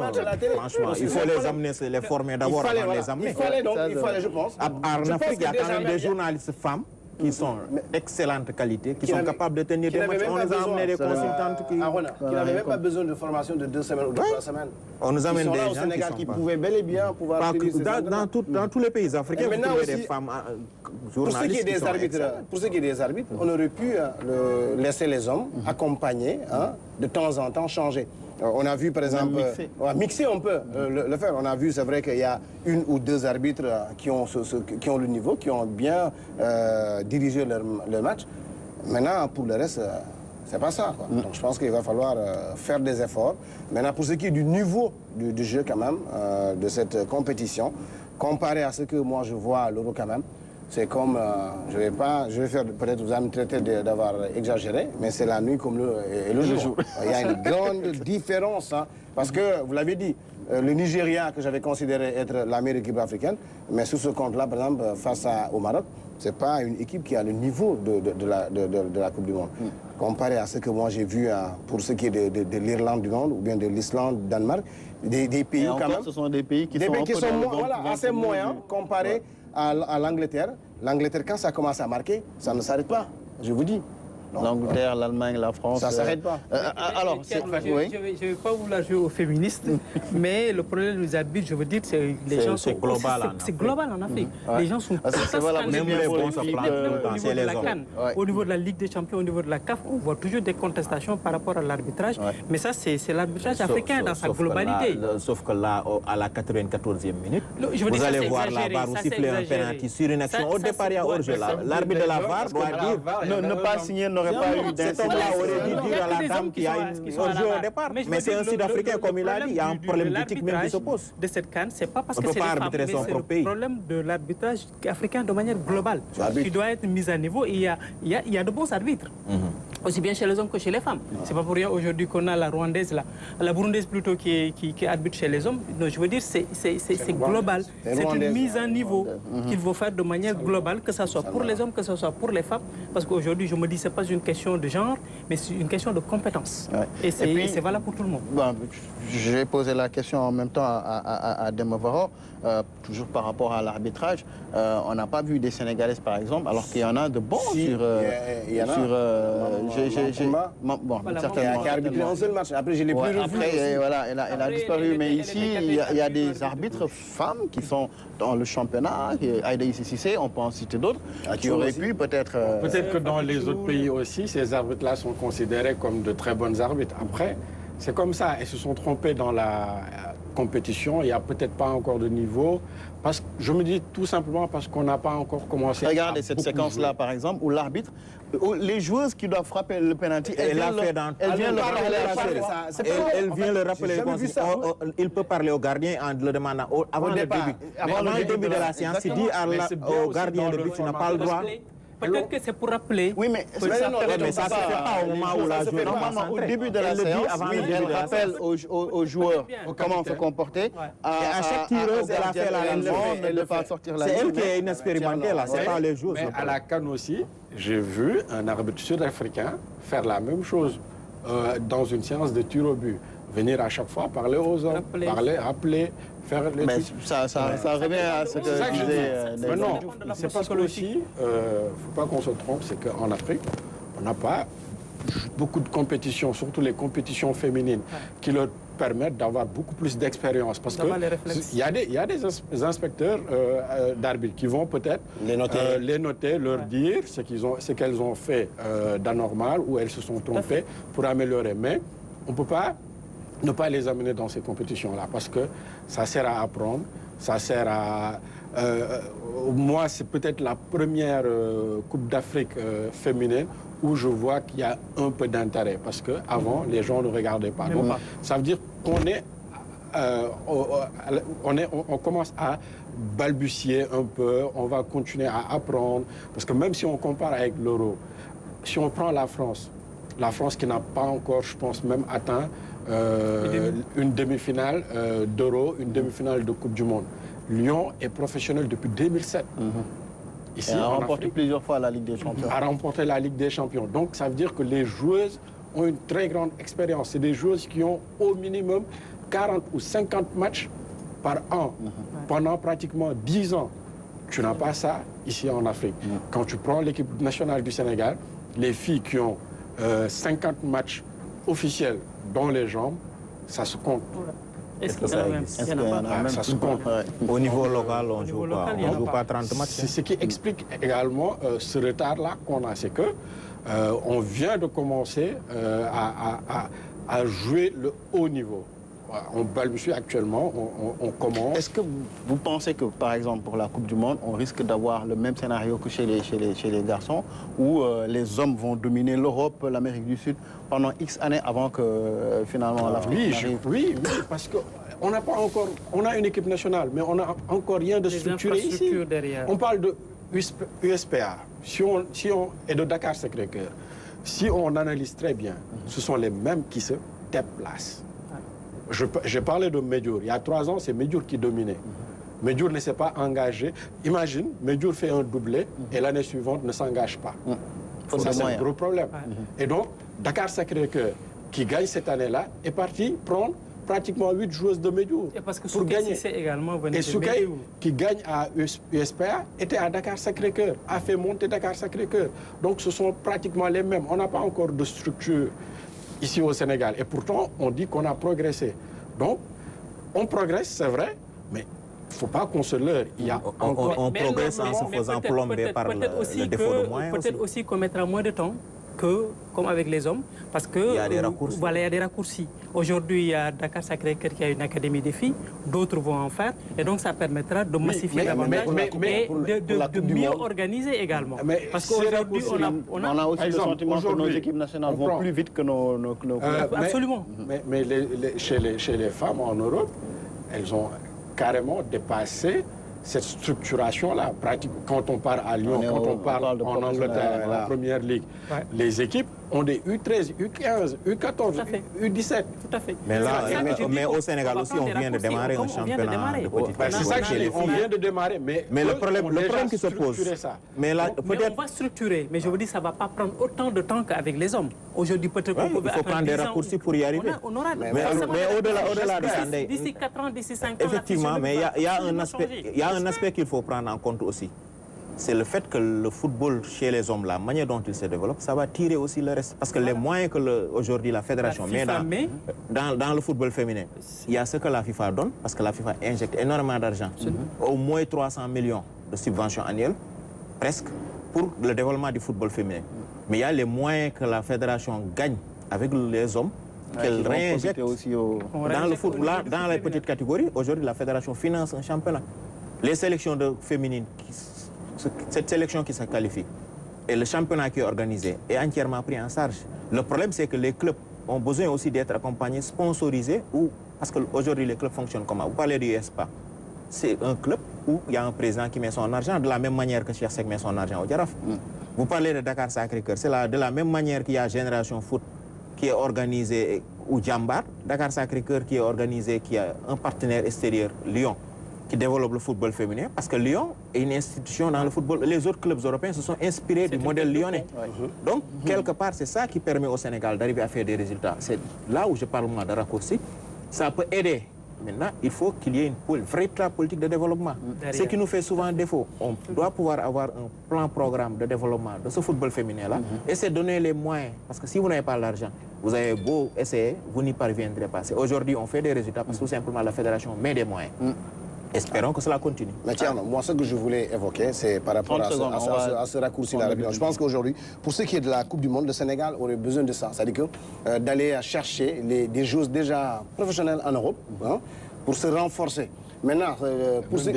Franchement, il faut les amener, les former d'abord avant de les amener. Il fallait, je pense... En Afrique, il y a quand même des journalistes femmes qui sont d'excellente qualité, qui sont capables de tenir des matchs. On nous a amené des consultantes qui n'avaient même pas besoin de formation de 2 semaines ou de 3 semaines. On nous amène des gens au Sénégal qui pouvaient bel et bien pouvoir... Dans tous les pays africains, vous trouvez des femmes journalistes qui sont excellentes. Pour ce qui est des arbitres, on aurait pu laisser les hommes accompagner, de temps en temps changer. On a vu par exemple... Mixer on peut le faire. On a vu, c'est vrai qu'il y a 1 ou 2 arbitres qui ont le niveau, qui ont bien dirigé leur match. Maintenant, pour le reste, c'est pas ça, quoi. Donc je pense qu'il va falloir faire des efforts. Maintenant, pour ce qui est du niveau du jeu quand même, de cette compétition, comparé à ce que moi je vois à l'Euro quand même, c'est comme, je vais faire, peut-être vous allez me traiter d'avoir exagéré, mais c'est la nuit comme le jour. Il y a une grande différence, parce que, vous l'avez dit, le Nigeria, que j'avais considéré être la meilleure équipe africaine, mais sur ce compte-là, par exemple, face au Maroc, ce n'est pas une équipe qui a le niveau de la Coupe du Monde. Comparé à ce que moi j'ai vu pour ce qui est de l'Irlande du Nord, ou bien de l'Islande, du Danemark, des pays quand même... ce sont des pays qui sont assez moyens comparés à l'Angleterre. L'Angleterre, quand ça commence à marquer, ça ne s'arrête pas, je vous dis. L'Angleterre, l'Allemagne, la France... Ça ne s'arrête pas. Alors, je ne vais pas vouloir jouer aux féministes, mais le problème des arbitres, je veux dire, c'est les gens sont... C'est global en Afrique. Les gens sont... Même les bons se plaignent c'est les hommes. Au niveau de la Ligue des Champions, au niveau de la CAF, on voit toujours des contestations par rapport à l'arbitrage. Mais ça, c'est l'arbitrage africain dans sa globalité. Sauf que là, à la 94e minute, vous allez voir la VAR ou siffler un penalty sur une action. Au départ, il y a hors-jeu. L'arbitre de la VAR doit dire ne pas signer n'aurait pas eu cet homme-là aurait dû dire à la dame qu'il y a une hors-jeu au départ. Mais c'est un Sud-Africain, comme il a dit, il y a un problème d'éthique même qui se pose. De cette CAN, c'est pas parce que c'est le problème de l'arbitrage africain de manière globale qui doit être mis à niveau. Il y a de bons arbitres, aussi bien chez les hommes que chez les femmes. C'est pas pour rien aujourd'hui qu'on a la Rwandaise, la Burundaise plutôt, qui arbitre chez les hommes. Donc, je veux dire, c'est global. C'est une mise à niveau qu'il faut faire de manière globale, que ce soit pour les hommes, que ce soit pour les femmes. Parce qu'aujourd'hui, je me dis, c'est pas une question de genre, mais c'est une question de compétence. Et c'est valable pour tout le monde. Bon, j'ai posé la question en même temps à Demavaro, toujours par rapport à l'arbitrage. On n'a pas vu des Sénégalaises, par exemple, alors qu'il y en a de bons il y en a. Certainement. Qui a arbitré un seul match. Après, je l'ai plus revu. Après, voilà, elle a disparu. Mais ici, il y a des arbitres femmes qui sont dans le championnat. Aïda Cissé, on peut en citer d'autres, qui auraient pu peut-être... Peut-être que dans les autres pays aussi, ces arbitres-là sont considérés comme de très bons arbitres. Après, c'est comme ça. Ils se sont trompés dans la compétition. Il n'y a peut-être pas encore de niveau. Parce que je me dis tout simplement parce qu'on n'a pas encore commencé. Regardez cette séquence-là, par exemple, où l'arbitre, les joueuses qui doivent frapper le penalty, elle vient le rappeler. Il peut parler au gardien en le demandant avant le début de la séance. Il dit au gardien de but, tu n'as pas le droit. Peut-être que c'est pour rappeler. Oui, mais ça ne se fait pas au moment où la joueuse au début de la séance, elle rappelle aux joueurs comment se comporter. Et à chaque tireuse, elle a fait la même chose. Ne pas sortir la ligne. C'est elle qui est inexpérimentée là, c'est pas les joueurs. Mais à la CAN aussi, j'ai vu un arbitre sud-africain faire la même chose dans une séance de tir au but. Venir à chaque fois parler aux hommes, rappeler, faire les mais ça revient à ce que disait... Non, c'est parce que aussi, il ne faut pas qu'on se trompe, c'est qu'en Afrique, on n'a pas beaucoup de compétitions, surtout les compétitions féminines, qui leur permettent d'avoir beaucoup plus d'expérience. Parce qu'il y a des inspecteurs d'arbitres qui vont peut-être les noter, leur dire ce qu'elles ont fait d'anormal ou elles se sont trompées pour améliorer. Mais on ne peut pas ne pas les amener dans ces compétitions-là, parce que ça sert à apprendre, ça sert à... moi, c'est peut-être la première Coupe d'Afrique féminine où je vois qu'il y a un peu d'intérêt. Parce qu'avant, les gens ne regardaient pas. Donc, ça veut dire qu'on est, on commence à balbutier un peu, on va continuer à apprendre. Parce que même si on compare avec l'euro, si on prend la France qui n'a pas encore, je pense, même atteint une demi-finale d'euro, une demi-finale de Coupe du Monde. Lyon est professionnel depuis 2007. Ici, a remporté plusieurs fois la Ligue des Champions. A remporté la Ligue des Champions. Donc, ça veut dire que les joueuses ont une très grande expérience. C'est des joueuses qui ont au minimum 40 ou 50 matchs par an, pendant pratiquement 10 ans. Tu n'as pas ça ici en Afrique. Quand tu prends l'équipe nationale du Sénégal, les filles qui ont 50 matchs officiels dans les jambes, ça se compte. Est-ce que ça existe? Ça se compte. Au niveau local, on ne joue pas 30 matchs. C'est ce qui explique également ce retard-là qu'on a. C'est que on vient de commencer à jouer le haut niveau. On balbutie actuellement, on commence. Est-ce que vous pensez que, par exemple, pour la Coupe du Monde, on risque d'avoir le même scénario que chez les garçons, où les hommes vont dominer l'Europe, l'Amérique du Sud, pendant X années avant que, finalement, l'Afrique arrive? Oui, parce qu'on n'a pas encore... On a une équipe nationale, mais on n'a encore rien de structuré ici. Derrière. On parle de USPA, et de Dakar Sacré-Cœur. Si on analyse très bien, ce sont les mêmes qui se déplacent. J'ai parlé de Medjour. Il y a 3 ans, c'est Medjour qui dominait. Medjour ne s'est pas engagé. Imagine, Medjour fait un doublé et l'année suivante ne s'engage pas. Ça, c'est un gros problème. Et donc, Dakar Sacré-Cœur, qui gagne cette année-là, est parti prendre pratiquement 8 joueuses de Medjour pour gagner. Et Soukaï, qui gagne à USPA, était à Dakar Sacré-Cœur, a fait monter Dakar Sacré-Cœur. Donc, ce sont pratiquement les mêmes. On n'a pas encore de structure ici au Sénégal. Et pourtant, on dit qu'on a progressé. Donc, on progresse, c'est vrai, mais il ne faut pas qu'on se leurre. On progresse en se faisant plomber par le défaut de moyens. Peut-être aussi qu'on mettra moins de temps que, comme avec les hommes, parce que il y a des raccourcis. Voilà, il y a des raccourcis. Aujourd'hui, il y a Dakar Sacré-Cœur qui a une académie des filles, d'autres vont en faire, et donc ça permettra de massifier davantage et de mieux organiser également. Parce qu'aujourd'hui, on a aussi le sentiment que nos équipes nationales vont plus vite que nos clubs. Absolument. Mais chez les femmes en Europe, elles ont carrément dépassé cette structuration-là. Quand on part à Lyon, quand on part en Angleterre, en Première Ligue, les équipes ont des U13, U15, U14, U17. Tout à fait. Mais au Sénégal aussi, on vient de démarrer un championnat de petite catégorie. C'est ça que je dis, on vient de démarrer, mais le problème qui se pose... Mais on va structurer, mais je vous dis, ça ne va pas prendre autant de temps qu'avec les hommes. Aujourd'hui, peut-être qu'on peut... Il faut prendre des raccourcis pour y arriver. Mais au-delà de ça... D'ici 4 ans, d'ici 5 ans... Effectivement, mais il y a un aspect qu'il faut prendre en compte aussi. C'est le fait que le football chez les hommes, la manière dont il se développe, ça va tirer aussi le reste. Parce que les moyens que aujourd'hui la fédération met dans le football féminin, il y a ce que la FIFA donne, parce que la FIFA injecte énormément d'argent, au moins 300 millions de subventions annuelles, presque, pour le développement du football féminin. Mais il y a les moyens que la fédération gagne avec les hommes, qu'elle réinjecte aussi dans le football. Là, dans les petites catégories, aujourd'hui la fédération finance un championnat. Les sélections féminines, cette sélection qui se qualifie et le championnat qui est organisé est entièrement pris en charge. Le problème, c'est que les clubs ont besoin aussi d'être accompagnés, sponsorisés, parce qu'aujourd'hui, les clubs fonctionnent comment? Vous parlez du USPA. C'est un club où il y a un président qui met son argent de la même manière que Cheikh Seck met son argent au Jaraaf. Vous parlez de Dakar Sacré-Cœur. C'est de la même manière qu'il y a Génération Foot qui est organisé, ou Djambar, Dakar Sacré-Cœur qui est organisé, qui a un partenaire extérieur, Lyon, qui développe le football féminin, parce que Lyon est une institution dans le football. Les autres clubs européens se sont inspirés du modèle lyonnais. Donc, quelque part, c'est ça qui permet au Sénégal d'arriver à faire des résultats. C'est là où je parle moi de raccourci. Ça peut aider. Maintenant, il faut qu'il y ait une vraie politique de développement. Ce qui nous fait souvent défaut. On doit pouvoir avoir un programme de développement de ce football féminin-là et c'est donner les moyens. Parce que si vous n'avez pas l'argent, vous avez beau essayer, vous n'y parviendrez pas. Aujourd'hui, on fait des résultats parce que tout simplement la fédération met des moyens. Espérons que cela continue. Mais tiens, moi, ce que je voulais évoquer, c'est par rapport à ce raccourci-là. Je pense qu'aujourd'hui, pour ce qui est de la Coupe du Monde, le Sénégal aurait besoin de ça. C'est-à-dire d'aller chercher des joueurs déjà professionnels en Europe, pour se renforcer. Maintenant, pour c'est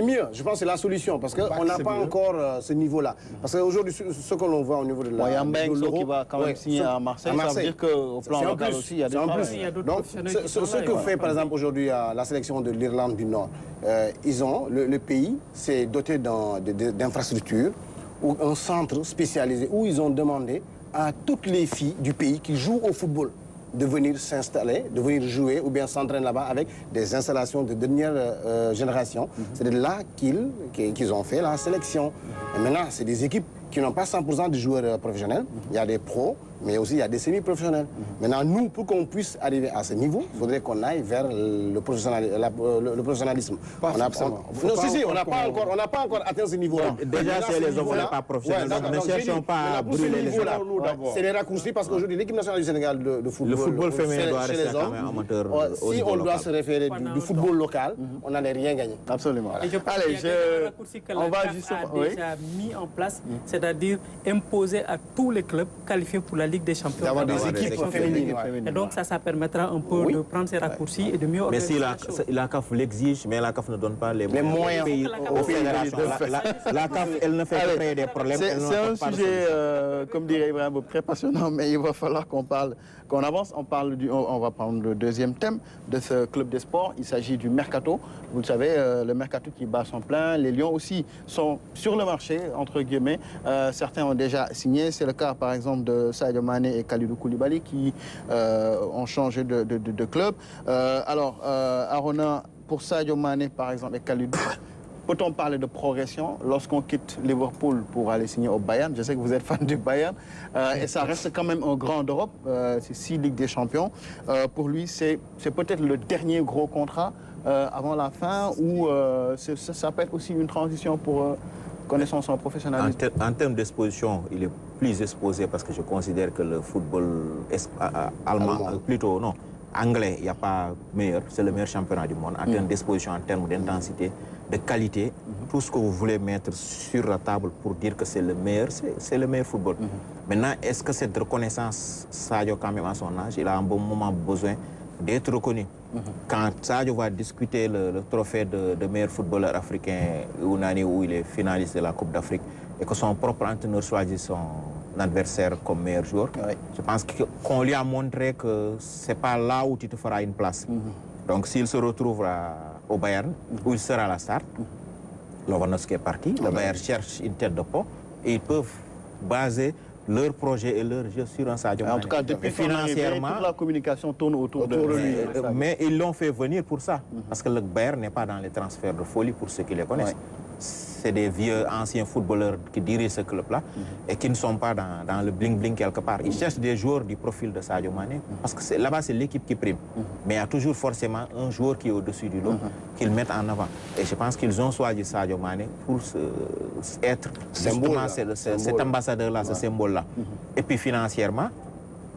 mieux. Je pense que c'est la solution parce qu'on n'a pas encore ce niveau-là. Parce qu'aujourd'hui, ce que l'on voit au niveau de la... Il y a Mbengue qui va quand même signer à Marseille. Ça veut dire qu'au plan local aussi, il y a des travail. Donc, ce que fait par exemple aujourd'hui la sélection de l'Irlande du Nord, le pays s'est doté d'infrastructures, ou un centre spécialisé où ils ont demandé à toutes les filles du pays qui jouent au football de venir s'installer, de venir jouer ou bien s'entraîner là-bas avec des installations de dernière génération. C'est de là qu'ils ont fait la sélection. Et maintenant, c'est des équipes qui n'ont pas 100% de joueurs professionnels. Il y a des pros, mais aussi il y a des semi-professionnels. Maintenant, nous, pour qu'on puisse arriver à ce niveau, il faudrait qu'on aille vers le professionnalisme. On n'a pas encore atteint ce niveau-là. Déjà, c'est les hommes pas professionnels. Ne cherchons pas à brûler les gens. C'est les raccourcis parce qu'aujourd'hui, l'équipe nationale du Sénégal de football, le football féminin doit chez rester les hommes, amateur. Si on doit se référer du football local, on n'en a rien gagné. Absolument. Et je pense qu'il y a des raccourcis que la CAF a déjà mis en place, c'est-à-dire imposer à tous les clubs qualifiés pour la Ligue des Champions. D'avoir des équipes féminines. Et donc ça permettra un peu de prendre ces raccourcis et de mieux organiser. Mais si la CAF l'exige, mais la CAF ne donne pas les moyens aux fédérations. La CAF, elle ne fait que créer des problèmes. C'est un sujet, comme dirait Ibrahim, très passionnant, mais il va falloir qu'on avance. On va prendre le deuxième thème de ce club des sports. Il s'agit du mercato. Vous le savez, le mercato qui bat son plein. Les Lions aussi sont sur le marché, entre guillemets. Certains ont déjà signé. C'est le cas, par exemple, de Sadio Mané et Kalidou Koulibaly qui ont changé de club. Arona, pour Sadio Mané, par exemple, et Kalidou, peut-on parler de progression lorsqu'on quitte Liverpool pour aller signer au Bayern? Je sais que vous êtes fan du Bayern. Et ça reste quand même un grand d'Europe. C'est 6 Ligues des Champions. Pour lui, c'est peut-être le dernier gros contrat avant la fin ou ça peut être aussi une transition pour connaissant son professionnalisme. En termes d'exposition, il est plus exposé parce que je considère que le football allemand, plutôt non, anglais, il n'y a pas meilleur. C'est le meilleur championnat du monde en termes d'exposition, en termes d'intensité, de qualité. Tout ce que vous voulez mettre sur la table pour dire que c'est le meilleur, c'est le meilleur football. Maintenant, est-ce que cette reconnaissance, Sadio, quand même à son âge, il a un bon moment besoin d'être reconnu. Quand Sadio va discuter le trophée de meilleur footballeur africain, où il est finaliste de la Coupe d'Afrique, et que son propre entraîneur choisit son adversaire comme meilleur joueur, je pense qu'on lui a montré que ce n'est pas là où tu te feras une place. Donc s'il se retrouve au Bayern, où il sera à la start, Lewandowski est parti, le Bayern cherche une tête de pont, et ils peuvent baser leur projet et leur jeu sur un Sadio Mané. En tout cas, depuis financièrement, toute la communication tourne autour de lui. Mais ils l'ont fait venir pour ça. Parce que le Bayern n'est pas dans les transferts de folie pour ceux qui les connaissent. C'est des vieux anciens footballeurs qui dirigent ce club-là et qui ne sont pas dans le bling-bling quelque part. Ils cherchent des joueurs du profil de Sadio Mané parce que là-bas, c'est l'équipe qui prime. Mais il y a toujours forcément un joueur qui est au-dessus du lot qu'ils mettent en avant. Et je pense qu'ils ont choisi Sadio Mané pour être justement cet ambassadeur-là, ce symbole-là. Et puis financièrement,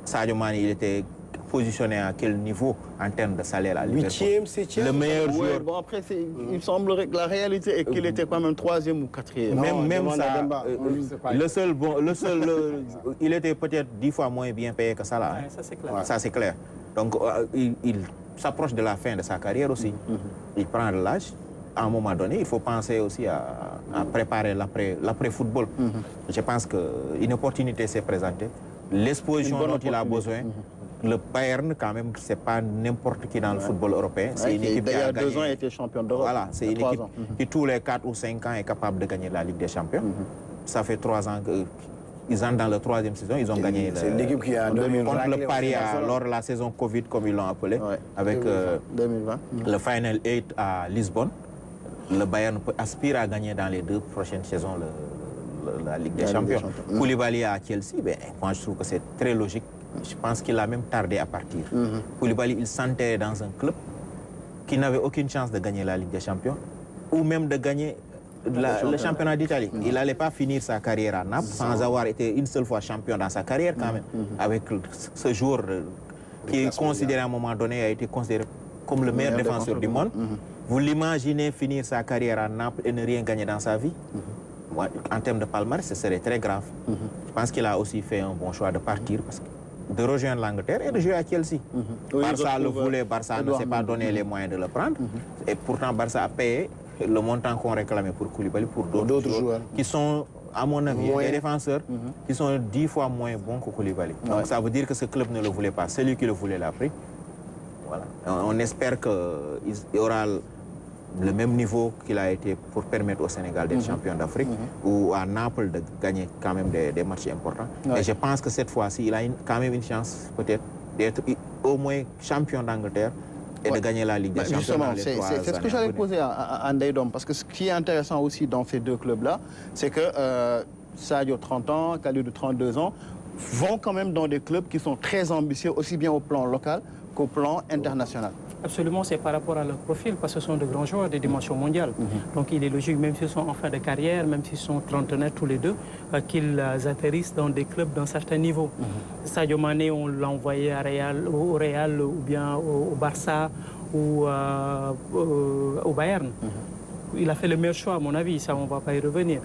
Sadio Mané, il était positionné à quel niveau en termes de salaire à Liverpool? 8e, 7e. Le meilleur joueur. Bon, après, il semblerait que la réalité est qu'il était quand même 3e ou 4e. Même ça, il était peut-être 10 fois moins bien payé que ça là. Ouais, ça c'est clair. Ça c'est clair. Donc il s'approche de la fin de sa carrière aussi. Il prend de l'âge. À un moment donné, il faut penser aussi à préparer l'après-football. Je pense qu'une opportunité s'est présentée. L'exposition dont il a besoin. Le Bayern, quand même, ce n'est pas n'importe qui dans le football européen. C'est une équipe qui a gagné. 2 ans, il était champion d'Europe. Voilà, c'est une équipe qui, tous les 4 ou 5 ans, est capable de gagner la Ligue des Champions. Ça fait 3 ans qu'ils entrent dans la 3e saison. Ils ont gagné l'équipe qui a contre le Paris lors de la saison Covid, comme ils l'ont appelé, avec 2020. le Final 8 à Lisbonne. Le Bayern aspire à gagner dans les 2 prochaines saisons la Ligue des Champions. Koulibaly à Chelsea, moi je trouve que c'est très logique. Je pense qu'il a même tardé à partir. Koulibaly, il s'enterrait dans un club qui n'avait aucune chance de gagner la Ligue des Champions ou même de gagner le championnat d'Italie. Il n'allait pas finir sa carrière à Naples sans avoir été une seule fois champion dans sa carrière quand même. Avec ce joueur qui est considéré à un moment donné, a été considéré comme le meilleur défenseur du monde. Vous l'imaginez finir sa carrière à Naples et ne rien gagner dans sa vie? En termes de palmarès, ce serait très grave. Je pense qu'il a aussi fait un bon choix de partir parce que de rejoindre l'Angleterre et de jouer à Chelsea. Barça le voulait, Barça ne s'est pas donné les moyens de le prendre. Et pourtant, Barça a payé le montant qu'on réclamait pour Koulibaly pour d'autres joueurs qui sont, à mon avis, des défenseurs qui sont 10 fois moins bons que Koulibaly. Donc ça veut dire que ce club ne le voulait pas. Celui qui le voulait l'a pris. Voilà. On espère qu'il y aura le même niveau qu'il a été pour permettre au Sénégal d'être champion d'Afrique ou à Naples de gagner quand même des matchs importants. Et je pense que cette fois-ci, il a quand même une chance peut-être d'être au moins champion d'Angleterre et de gagner la Ligue des Champions. Justement, c'est ce que j'allais poser à Ndaydom, parce que ce qui est intéressant aussi dans ces deux clubs-là, c'est que Sadio 30 ans, Kalidou 32 ans, vont quand même dans des clubs qui sont très ambitieux, aussi bien au plan local qu'au plan international. Absolument, c'est par rapport à leur profil, parce que ce sont de grands joueurs de dimension mondiale. Donc il est logique, même s'ils sont en fin de carrière, même s'ils sont trentenaires tous les deux, qu'ils atterrissent dans des clubs d'un certain niveau. Sadio Mané, on l'a envoyé au Real ou bien au Barça ou au Bayern. Il a fait le meilleur choix, à mon avis, ça on ne va pas y revenir.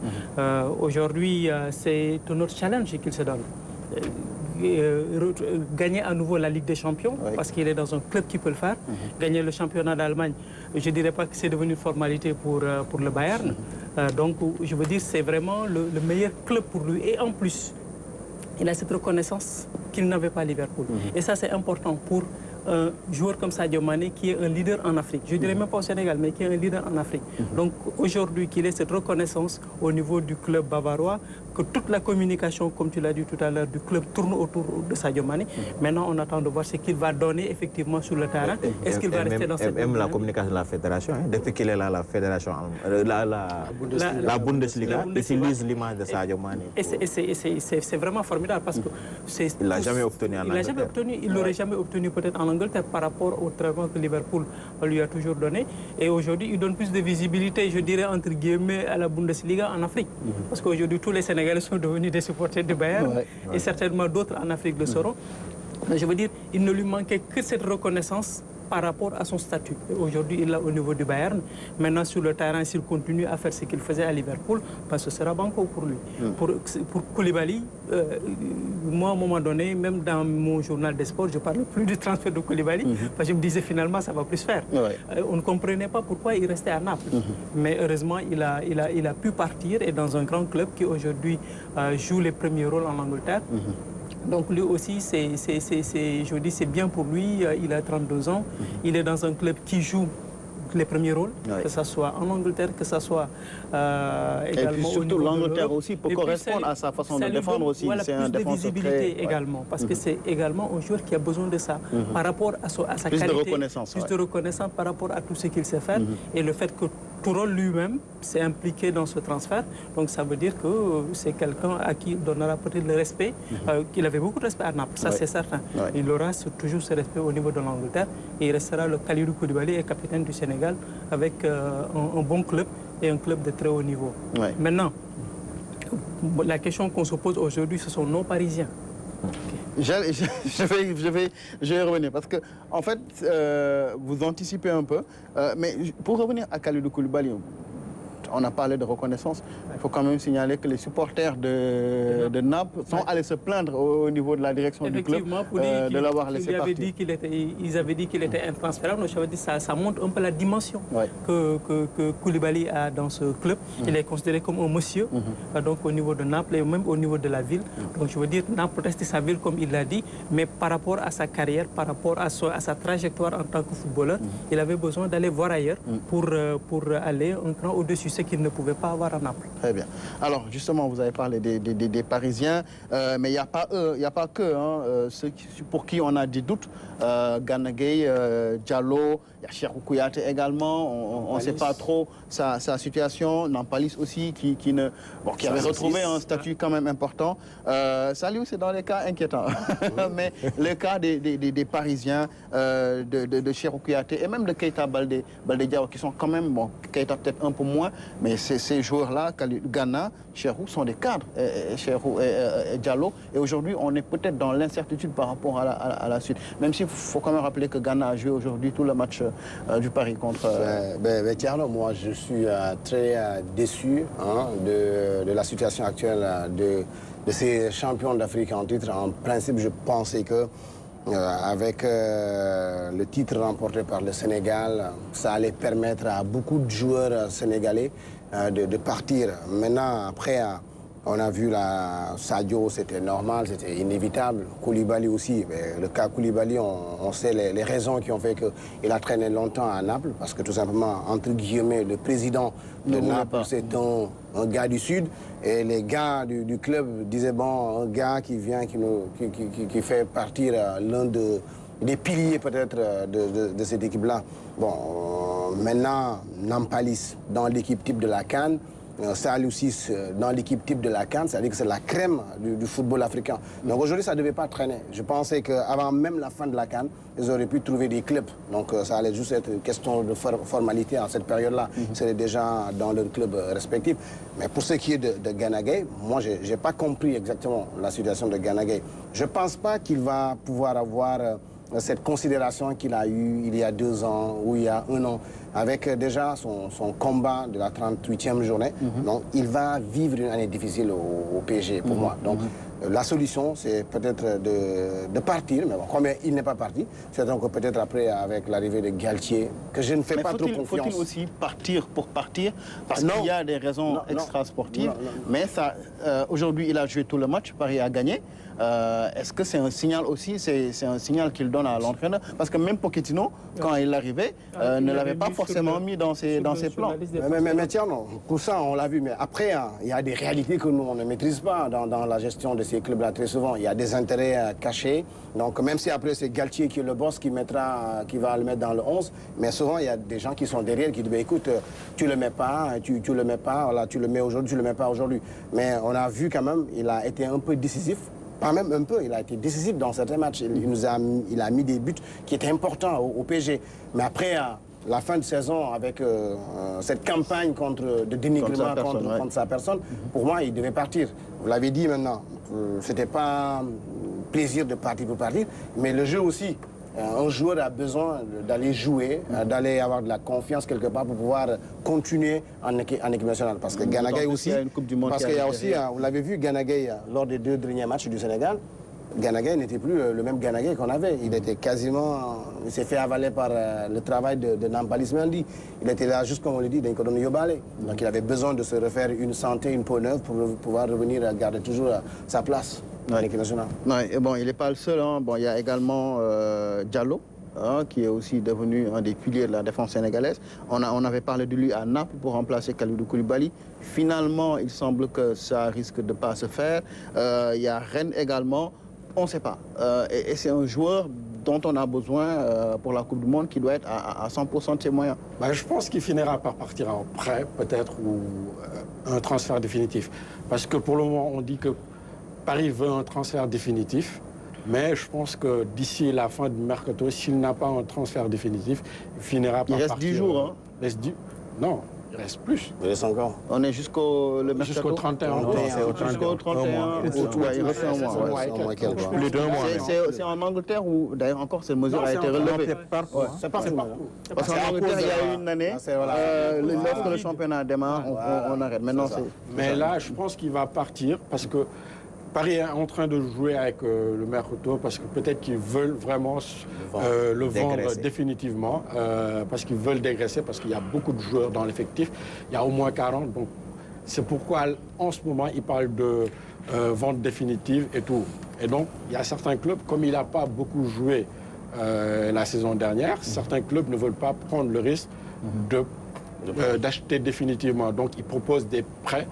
Aujourd'hui, c'est un autre challenge qu'il se donne. Gagner à nouveau la Ligue des Champions, parce qu'il est dans un club qui peut le faire. Gagner le championnat d'Allemagne, je ne dirais pas que c'est devenu une formalité pour le Bayern. Donc, je veux dire, c'est vraiment le meilleur club pour lui. Et en plus, il a cette reconnaissance qu'il n'avait pas à Liverpool. Et ça, c'est important pour un joueur comme Sadio Mané qui est un leader en Afrique. Je ne dirais même pas au Sénégal, mais qui est un leader en Afrique. Donc aujourd'hui, qu'il ait cette reconnaissance au niveau du club bavarois, que toute la communication, comme tu l'as dit tout à l'heure, du club tourne autour de Sadio Mané. Maintenant, on attend de voir ce qu'il va donner effectivement sur le terrain. Est-ce qu'il va rester dans cette... Même la communication de la fédération, depuis qu'il est là, la fédération, la Bundesliga utilise l'image de Sadio Mané. Et c'est vraiment formidable parce que... Il ne l'a jamais obtenu en Angleterre. Il ne l'aurait jamais obtenu peut-être en Angleterre par rapport au traitement que Liverpool lui a toujours donné. Et aujourd'hui, il donne plus de visibilité, je dirais, entre guillemets, à la Bundesliga en Afrique. Parce qu'aujourd'hui, tous les Sénégalais sont devenus des supporters du Bayern et certainement d'autres en Afrique le seront. Mais je veux dire, il ne lui manquait que cette reconnaissance par rapport à son statut. Aujourd'hui, il est au niveau du Bayern. Maintenant, sur le terrain, s'il continue à faire ce qu'il faisait à Liverpool, parce que ce sera banco pour lui. Pour Koulibaly, moi, à un moment donné, même dans mon journal des sports, je ne parle plus du transfert de Koulibaly, parce que je me disais finalement, ça va plus faire. On ne comprenait pas pourquoi il restait à Naples. Mais heureusement, il a pu partir et dans un grand club qui aujourd'hui joue les premiers rôles en Angleterre. Donc lui aussi, je dis, c'est bien pour lui, il a 32 ans, il est dans un club qui joue les premiers rôles, que ce soit en Angleterre, que ce soit également et puis surtout l'Angleterre aussi, pour correspondre à sa façon de défendre aussi. Voilà, c'est un plus de défenseur visibilité très... également, parce que c'est également un joueur qui a besoin de ça, par rapport à sa plus qualité, de reconnaissance, plus de reconnaissance par rapport à tout ce qu'il sait faire, et le fait que Tourol lui-même s'est impliqué dans ce transfert, donc ça veut dire que c'est quelqu'un à qui il donnera peut-être le respect, qu'il avait beaucoup de respect à Naples, ça c'est certain. Il aura toujours ce respect au niveau de l'Angleterre, et il restera le Kalidou Koulibaly et capitaine du Sénégal avec un bon club et un club de très haut niveau. Maintenant, la question qu'on se pose aujourd'hui, ce sont nos Parisiens. Je vais revenir parce que, en fait, vous anticipez un peu. Mais pour revenir à Kalidou Koulibaly, on a parlé de reconnaissance. Il faut quand même signaler que les supporters de Naples sont allés se plaindre au niveau de la direction du club de l'avoir laissé partir. Ils avaient dit qu'il était intransférable. Donc, je veux dire, ça montre un peu la dimension que Koulibaly a dans ce club. Il est considéré comme un monsieur, donc au niveau de Naples et même au niveau de la ville. Donc je veux dire, Naples reste sa ville comme il l'a dit, mais par rapport à sa carrière, par rapport à sa trajectoire en tant que footballeur, il avait besoin d'aller voir ailleurs pour aller un cran au-dessus, ce qu'il ne pouvait pas avoir à Naples. Très bien. Alors justement, vous avez parlé des Parisiens, mais il n'y a pas que ceux pour qui on a des doutes. Gana Gueye, Diallo, il y a Cheikhou Kouyaté également, on ne sait pas trop sa situation. Nampalis aussi, qui avait retrouvé un statut quand même important. Saliou, c'est dans les cas inquiétants. Mais le cas des Parisiens, de Cheikhou Kouyaté et même de Keita Baldé Diao, qui sont quand même, bon, Keita peut-être un peu moins, mais ces joueurs-là, Gana, Cheikhou, sont des cadres, Cheikhou et Diallo. Et aujourd'hui, on est peut-être dans l'incertitude par rapport à la suite. Même s'il faut quand même rappeler que Gana a joué aujourd'hui tout le match du Paris contre... Thierno, moi je suis très déçu de la situation actuelle ces champions d'Afrique en titre. En principe, je pensais que avec le titre remporté par le Sénégal, ça allait permettre à beaucoup de joueurs sénégalais de partir. Maintenant, après, on a vu Sadio, c'était normal, c'était inévitable. Koulibaly aussi. Mais le cas Koulibaly, on sait les raisons qui ont fait qu'il a traîné longtemps à Naples, parce que tout simplement, entre guillemets, le président de Naples, c'est un gars du Sud. Et les gars du club disaient, bon, un gars qui vient, qui fait partir l'un des piliers peut-être de cette équipe-là. Bon, maintenant, Nampalis dans l'équipe type de la CAN, Saloussis dans l'équipe type de la CAN, c'est-à-dire que c'est la crème du football africain. Donc aujourd'hui, ça ne devait pas traîner. Je pensais qu'avant même la fin de la CAN, ils auraient pu trouver des clubs. Donc ça allait juste être une question de formalité en cette période-là. Ils seraient déjà dans leur club respectif. Mais pour ce qui est de Gana Gueye, moi, je n'ai pas compris exactement la situation de Gana Gueye. Je ne pense pas qu'il va pouvoir avoir cette considération qu'il a eue il y a 2 ans ou il y a 1 an, avec déjà son combat de la 38e journée. Donc il va vivre une année difficile au PSG pour moi. Donc la solution, c'est peut-être de partir, mais bon, comme il n'est pas parti, c'est donc peut-être après avec l'arrivée de Galtier, que je ne fais pas trop confiance. Faut-il aussi partir pour partir? Parce qu'il y a des raisons extra-sportives, mais aujourd'hui il a joué tout le match, Paris a gagné. Est-ce que c'est un signal aussi, c'est un signal qu'il donne à l'entraîneur? Parce que même Pochettino, quand il arrivait, ne l'avait pas forcément mis dans ses plans. Mais tiens, non, pour ça, on l'a vu. Mais après, il y a des réalités que nous, on ne maîtrise pas dans la gestion de ces clubs-là. Très souvent, il y a des intérêts cachés. Donc, même si après, c'est Galtier qui est le boss, qui va le mettre dans le 11, mais souvent, il y a des gens qui sont derrière qui disent, écoute, tu le mets pas, tu le mets pas, voilà, tu le mets aujourd'hui, tu le mets pas aujourd'hui. Mais on a vu quand même, il a été un peu décisif. Pas même un peu, il a été décisif dans certains matchs. Il a mis des buts qui étaient importants au PSG. Mais après, la fin de saison, avec cette campagne de dénigrement contre sa personne, pour moi, il devait partir. Vous l'avez dit maintenant, c'était pas plaisir de partir pour partir, mais le jeu aussi. Un joueur a besoin d'aller jouer, d'aller avoir de la confiance quelque part pour pouvoir continuer en équipe nationale. Parce que Gana Gueye aussi, parce qu'il y a aussi, vous l'avez vu, Gana Gueye, lors des 2 derniers matchs du Sénégal, Gana Gueye n'était plus le même Gana Gueye qu'on avait. Il était il s'est fait avaler par le travail de Nampalis Mendy. Il était là, juste comme on le dit, d'un cordon Yobale. Donc il avait besoin de se refaire une santé, une peau neuve pour pouvoir revenir garder toujours sa place. L'équipe nationale. Et bon, il n'est pas le seul. Bon, il y a également Diallo, qui est aussi devenu un des piliers de la défense sénégalaise. On avait parlé de lui à Naples pour remplacer Kalidou Koulibaly. Finalement, il semble que ça risque de ne pas se faire. Il y a Rennes également. On ne sait pas. Et c'est un joueur dont on a besoin pour la Coupe du Monde qui doit être à 100% de ses moyens. Je pense qu'il finira par partir en prêt, peut-être, ou un transfert définitif. Parce que pour le moment, on dit que Paris veut un transfert définitif, mais je pense que d'ici la fin du mercato, s'il n'a pas un transfert définitif, il finira par partir. Il reste 10 jours, hein? Non, il reste plus. Il reste encore. On est jusqu'au 31. Jusqu'au 31. Il reste un mois. Plus d'1 mois. C'est en Angleterre où, d'ailleurs, encore cette mesure a été relevée. C'est partout. Parce qu'en Angleterre, il y a eu une année, lorsque le championnat démarre, on arrête. Maintenant, mais là, je pense qu'il va partir parce que Paris est en train de jouer avec le mercato parce que peut-être qu'ils veulent vraiment le vendre définitivement, parce qu'ils veulent dégraisser, parce qu'il y a beaucoup de joueurs dans l'effectif. Il y a au moins 40, donc c'est pourquoi en ce moment, ils parlent de vente définitive et tout. Et donc, il y a certains clubs, comme il n'a pas beaucoup joué la saison dernière, certains clubs ne veulent pas prendre le risque d'acheter définitivement. Donc, ils proposent des prêts,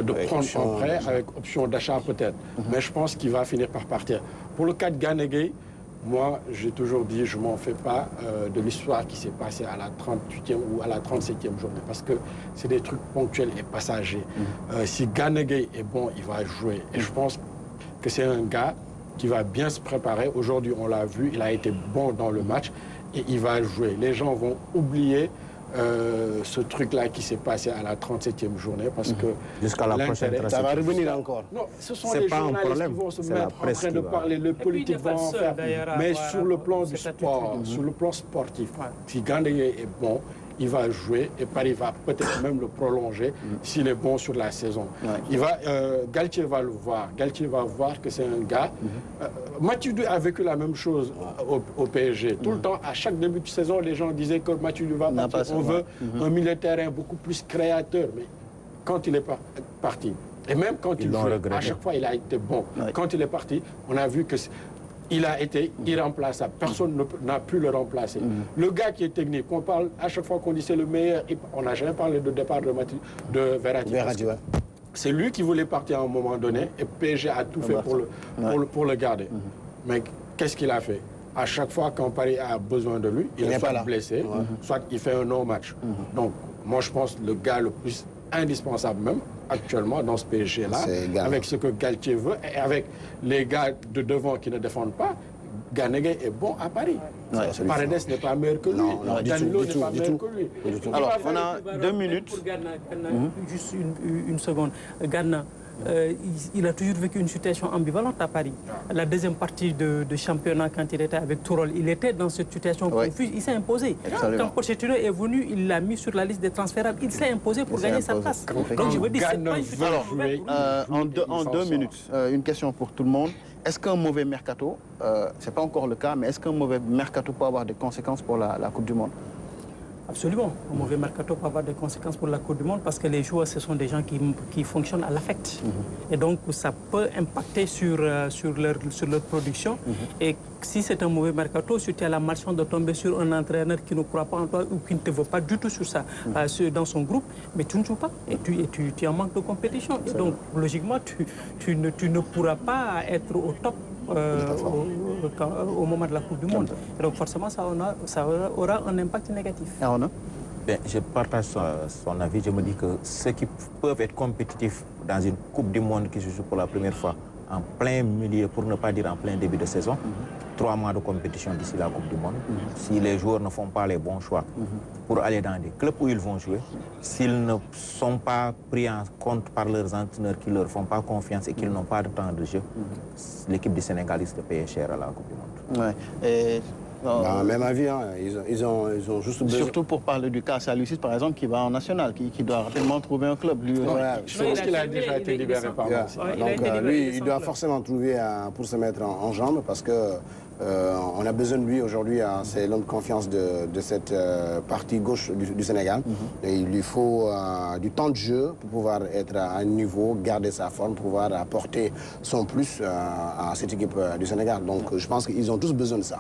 de prendre un prêt avec option d'achat peut-être. Mais je pense qu'il va finir par partir. Pour le cas de Gana Gueye, moi, j'ai toujours dit, je ne m'en fais pas de l'histoire qui s'est passée à la 38e ou à la 37e journée, parce que c'est des trucs ponctuels et passagers. Si Gana Gueye est bon, il va jouer. Et je pense que c'est un gars qui va bien se préparer. Aujourd'hui, on l'a vu, il a été bon dans le match et il va jouer. Les gens vont oublier ce truc-là qui s'est passé à la 37e journée parce que jusqu'à la prochaine ça va revenir encore. Non, ce sont les journalistes qui vont se mettre en train de parler, le politique va en faire. Mais sur le plan du sport, sur le plan sportif, si Gana Gueye est bon, il va jouer et Paris va peut-être même le prolonger s'il est bon sur la saison. Galtier va le voir. Galtier va voir que c'est un gars... Matuidi a vécu la même chose au PSG. Tout le temps, à chaque début de saison, les gens disaient que Matuidi va partir. On veut un milieu de terrain beaucoup plus créateur. Mais quand il est parti, et même quand il joue, à chaque fois, il a été bon. Quand il est parti, on a vu que il a été irremplaçable. Personne n'a pu le remplacer. Le gars qui est technique, on parle à chaque fois qu'on dit c'est le meilleur, on n'a jamais parlé de départ de Verratti. C'est lui qui voulait partir à un moment donné et PSG a tout fait pour le garder. Mais qu'est-ce qu'il a fait? À chaque fois quand Paris a besoin de lui, il est soit blessé, soit il fait un non-match. Donc, moi, je pense que le gars le plus indispensable même, actuellement, dans ce PSG-là, avec ce que Galtier veut, et avec les gars de devant qui ne défendent pas, Ganegay est bon à Paris. Paredes n'est pas meilleur que lui. Danilo n'est pas meilleur que lui. Alors, on a 2 minutes. Pour Gana, juste une seconde. Gana, il a toujours vécu une situation ambivalente à Paris. La deuxième partie de championnat, quand il était avec Tourol, il était dans cette situation confuse. Il s'est imposé. Absolument. Quand Pochettino est venu, il l'a mis sur la liste des transférables. Il s'est imposé pour gagner sa place. Donc je veux dire, c'est pas une situation en 2 minutes, une question pour tout le monde. Est-ce qu'un mauvais mercato, ce n'est pas encore le cas, mais est-ce qu'un mauvais mercato peut avoir des conséquences pour la Coupe du Monde? Absolument. Un mauvais mercato peut avoir des conséquences pour la Coupe du Monde parce que les joueurs, ce sont des gens qui fonctionnent à l'affect. Et donc, ça peut impacter sur leur production. Et si c'est un mauvais mercato, si tu as la malchance de tomber sur un entraîneur qui ne croit pas en toi ou qui ne te veut pas du tout sur ça, dans son groupe, mais tu ne joues pas et tu es en manque de compétition. Et donc, logiquement, tu ne pourras pas être au top au moment de la Coupe du Monde. Et donc forcément, ça aura un impact négatif. Ben, je partage son avis. Je me dis que ceux qui peuvent être compétitifs dans une Coupe du Monde qui se joue pour la première fois en plein milieu, pour ne pas dire en plein début de saison, 3 mois de compétition d'ici la Coupe du Monde. Si les joueurs ne font pas les bons choix pour aller dans des clubs où ils vont jouer, s'ils ne sont pas pris en compte par leurs entraîneurs qui ne leur font pas confiance et qu'ils n'ont pas de temps de jeu, l'équipe du Sénégal risque de payer cher à la Coupe du Monde. Même avis, hein. Ils ont juste besoin... Surtout pour parler du cas Saliou Ciss, par exemple, qui va en national, qui doit rapidement trouver un club. Lui, je pense qu'il a déjà été libéré par moi. Donc lui, il doit forcément trouver pour se mettre en jambes parce que on a besoin de lui aujourd'hui. C'est l'homme de confiance de cette partie gauche du Sénégal. Et il lui faut du temps de jeu pour pouvoir être à un niveau, garder sa forme, pouvoir apporter son plus à cette équipe du Sénégal. Donc je pense qu'ils ont tous besoin de ça.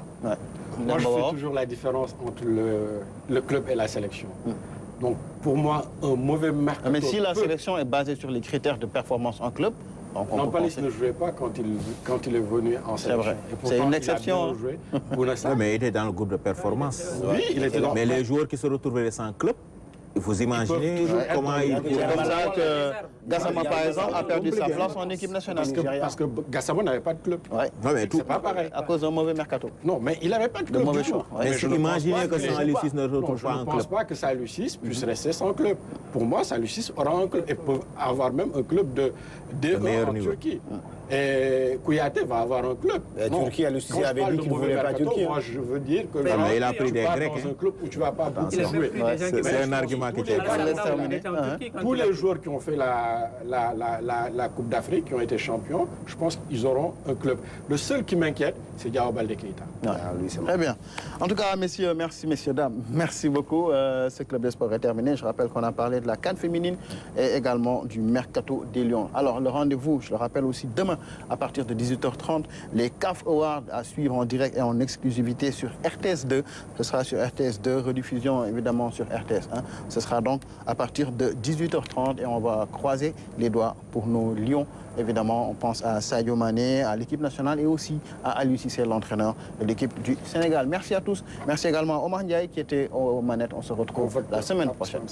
Moi, je fais toujours la différence entre le club et la sélection. Donc, pour moi, un mauvais mercato... Mais si la sélection est basée sur les critères de performance en club... Nampalys ne jouait pas quand il est venu en sélection. C'est une exception. Mais il était dans le groupe de performance. Oui, il était dans... Mais les joueurs qui se retrouveraient sans club, il faut imaginer comment il... C'est comme ça que Gassama, par exemple, a perdu sa place en équipe nationale. Parce que Gassama n'avait pas de club. C'est pas pareil. À cause d'un mauvais mercato. Non, mais il n'avait pas de club. De mauvais choix. Mais imaginez que Saliou Ciss ne retrouve pas un club. Je ne pense pas que Saliou Ciss puisse rester sans club. Pour moi, Saliou Ciss aura un club et peut avoir même un club de meilleur niveau en Turquie. Et Kouyaté va avoir un club. La Turquie avait dit qu'il ne voulait pas Turquie. Moi, je veux dire que il a pris des Grecs. Dans un club où tu ne vas pas jouer. C'est un argument qui était Tous les joueurs qui ont fait la Coupe d'Afrique, qui ont été champions, je pense qu'ils auront un club. Le seul qui m'inquiète, c'est Diao Baldé Keita. Très bien. En tout cas, messieurs, merci, messieurs, dames. Merci beaucoup. Ce club de sport est terminé. Je rappelle qu'on a parlé de la CAN féminine et également du Mercato des Lions. Alors, le rendez-vous, je le rappelle aussi, demain, à partir de 18h30, les CAF Awards à suivre en direct et en exclusivité sur RTS2. Ce sera sur RTS2, rediffusion évidemment sur RTS1. Ce sera donc à partir de 18h30 et on va croiser les doigts pour nos Lions. Évidemment, on pense à Sadio Mané, à l'équipe nationale et aussi à Aliou Cissé, l'entraîneur de l'équipe du Sénégal. Merci à tous. Merci également à Omar Ndiaye qui était aux manettes. On se retrouve la semaine prochaine.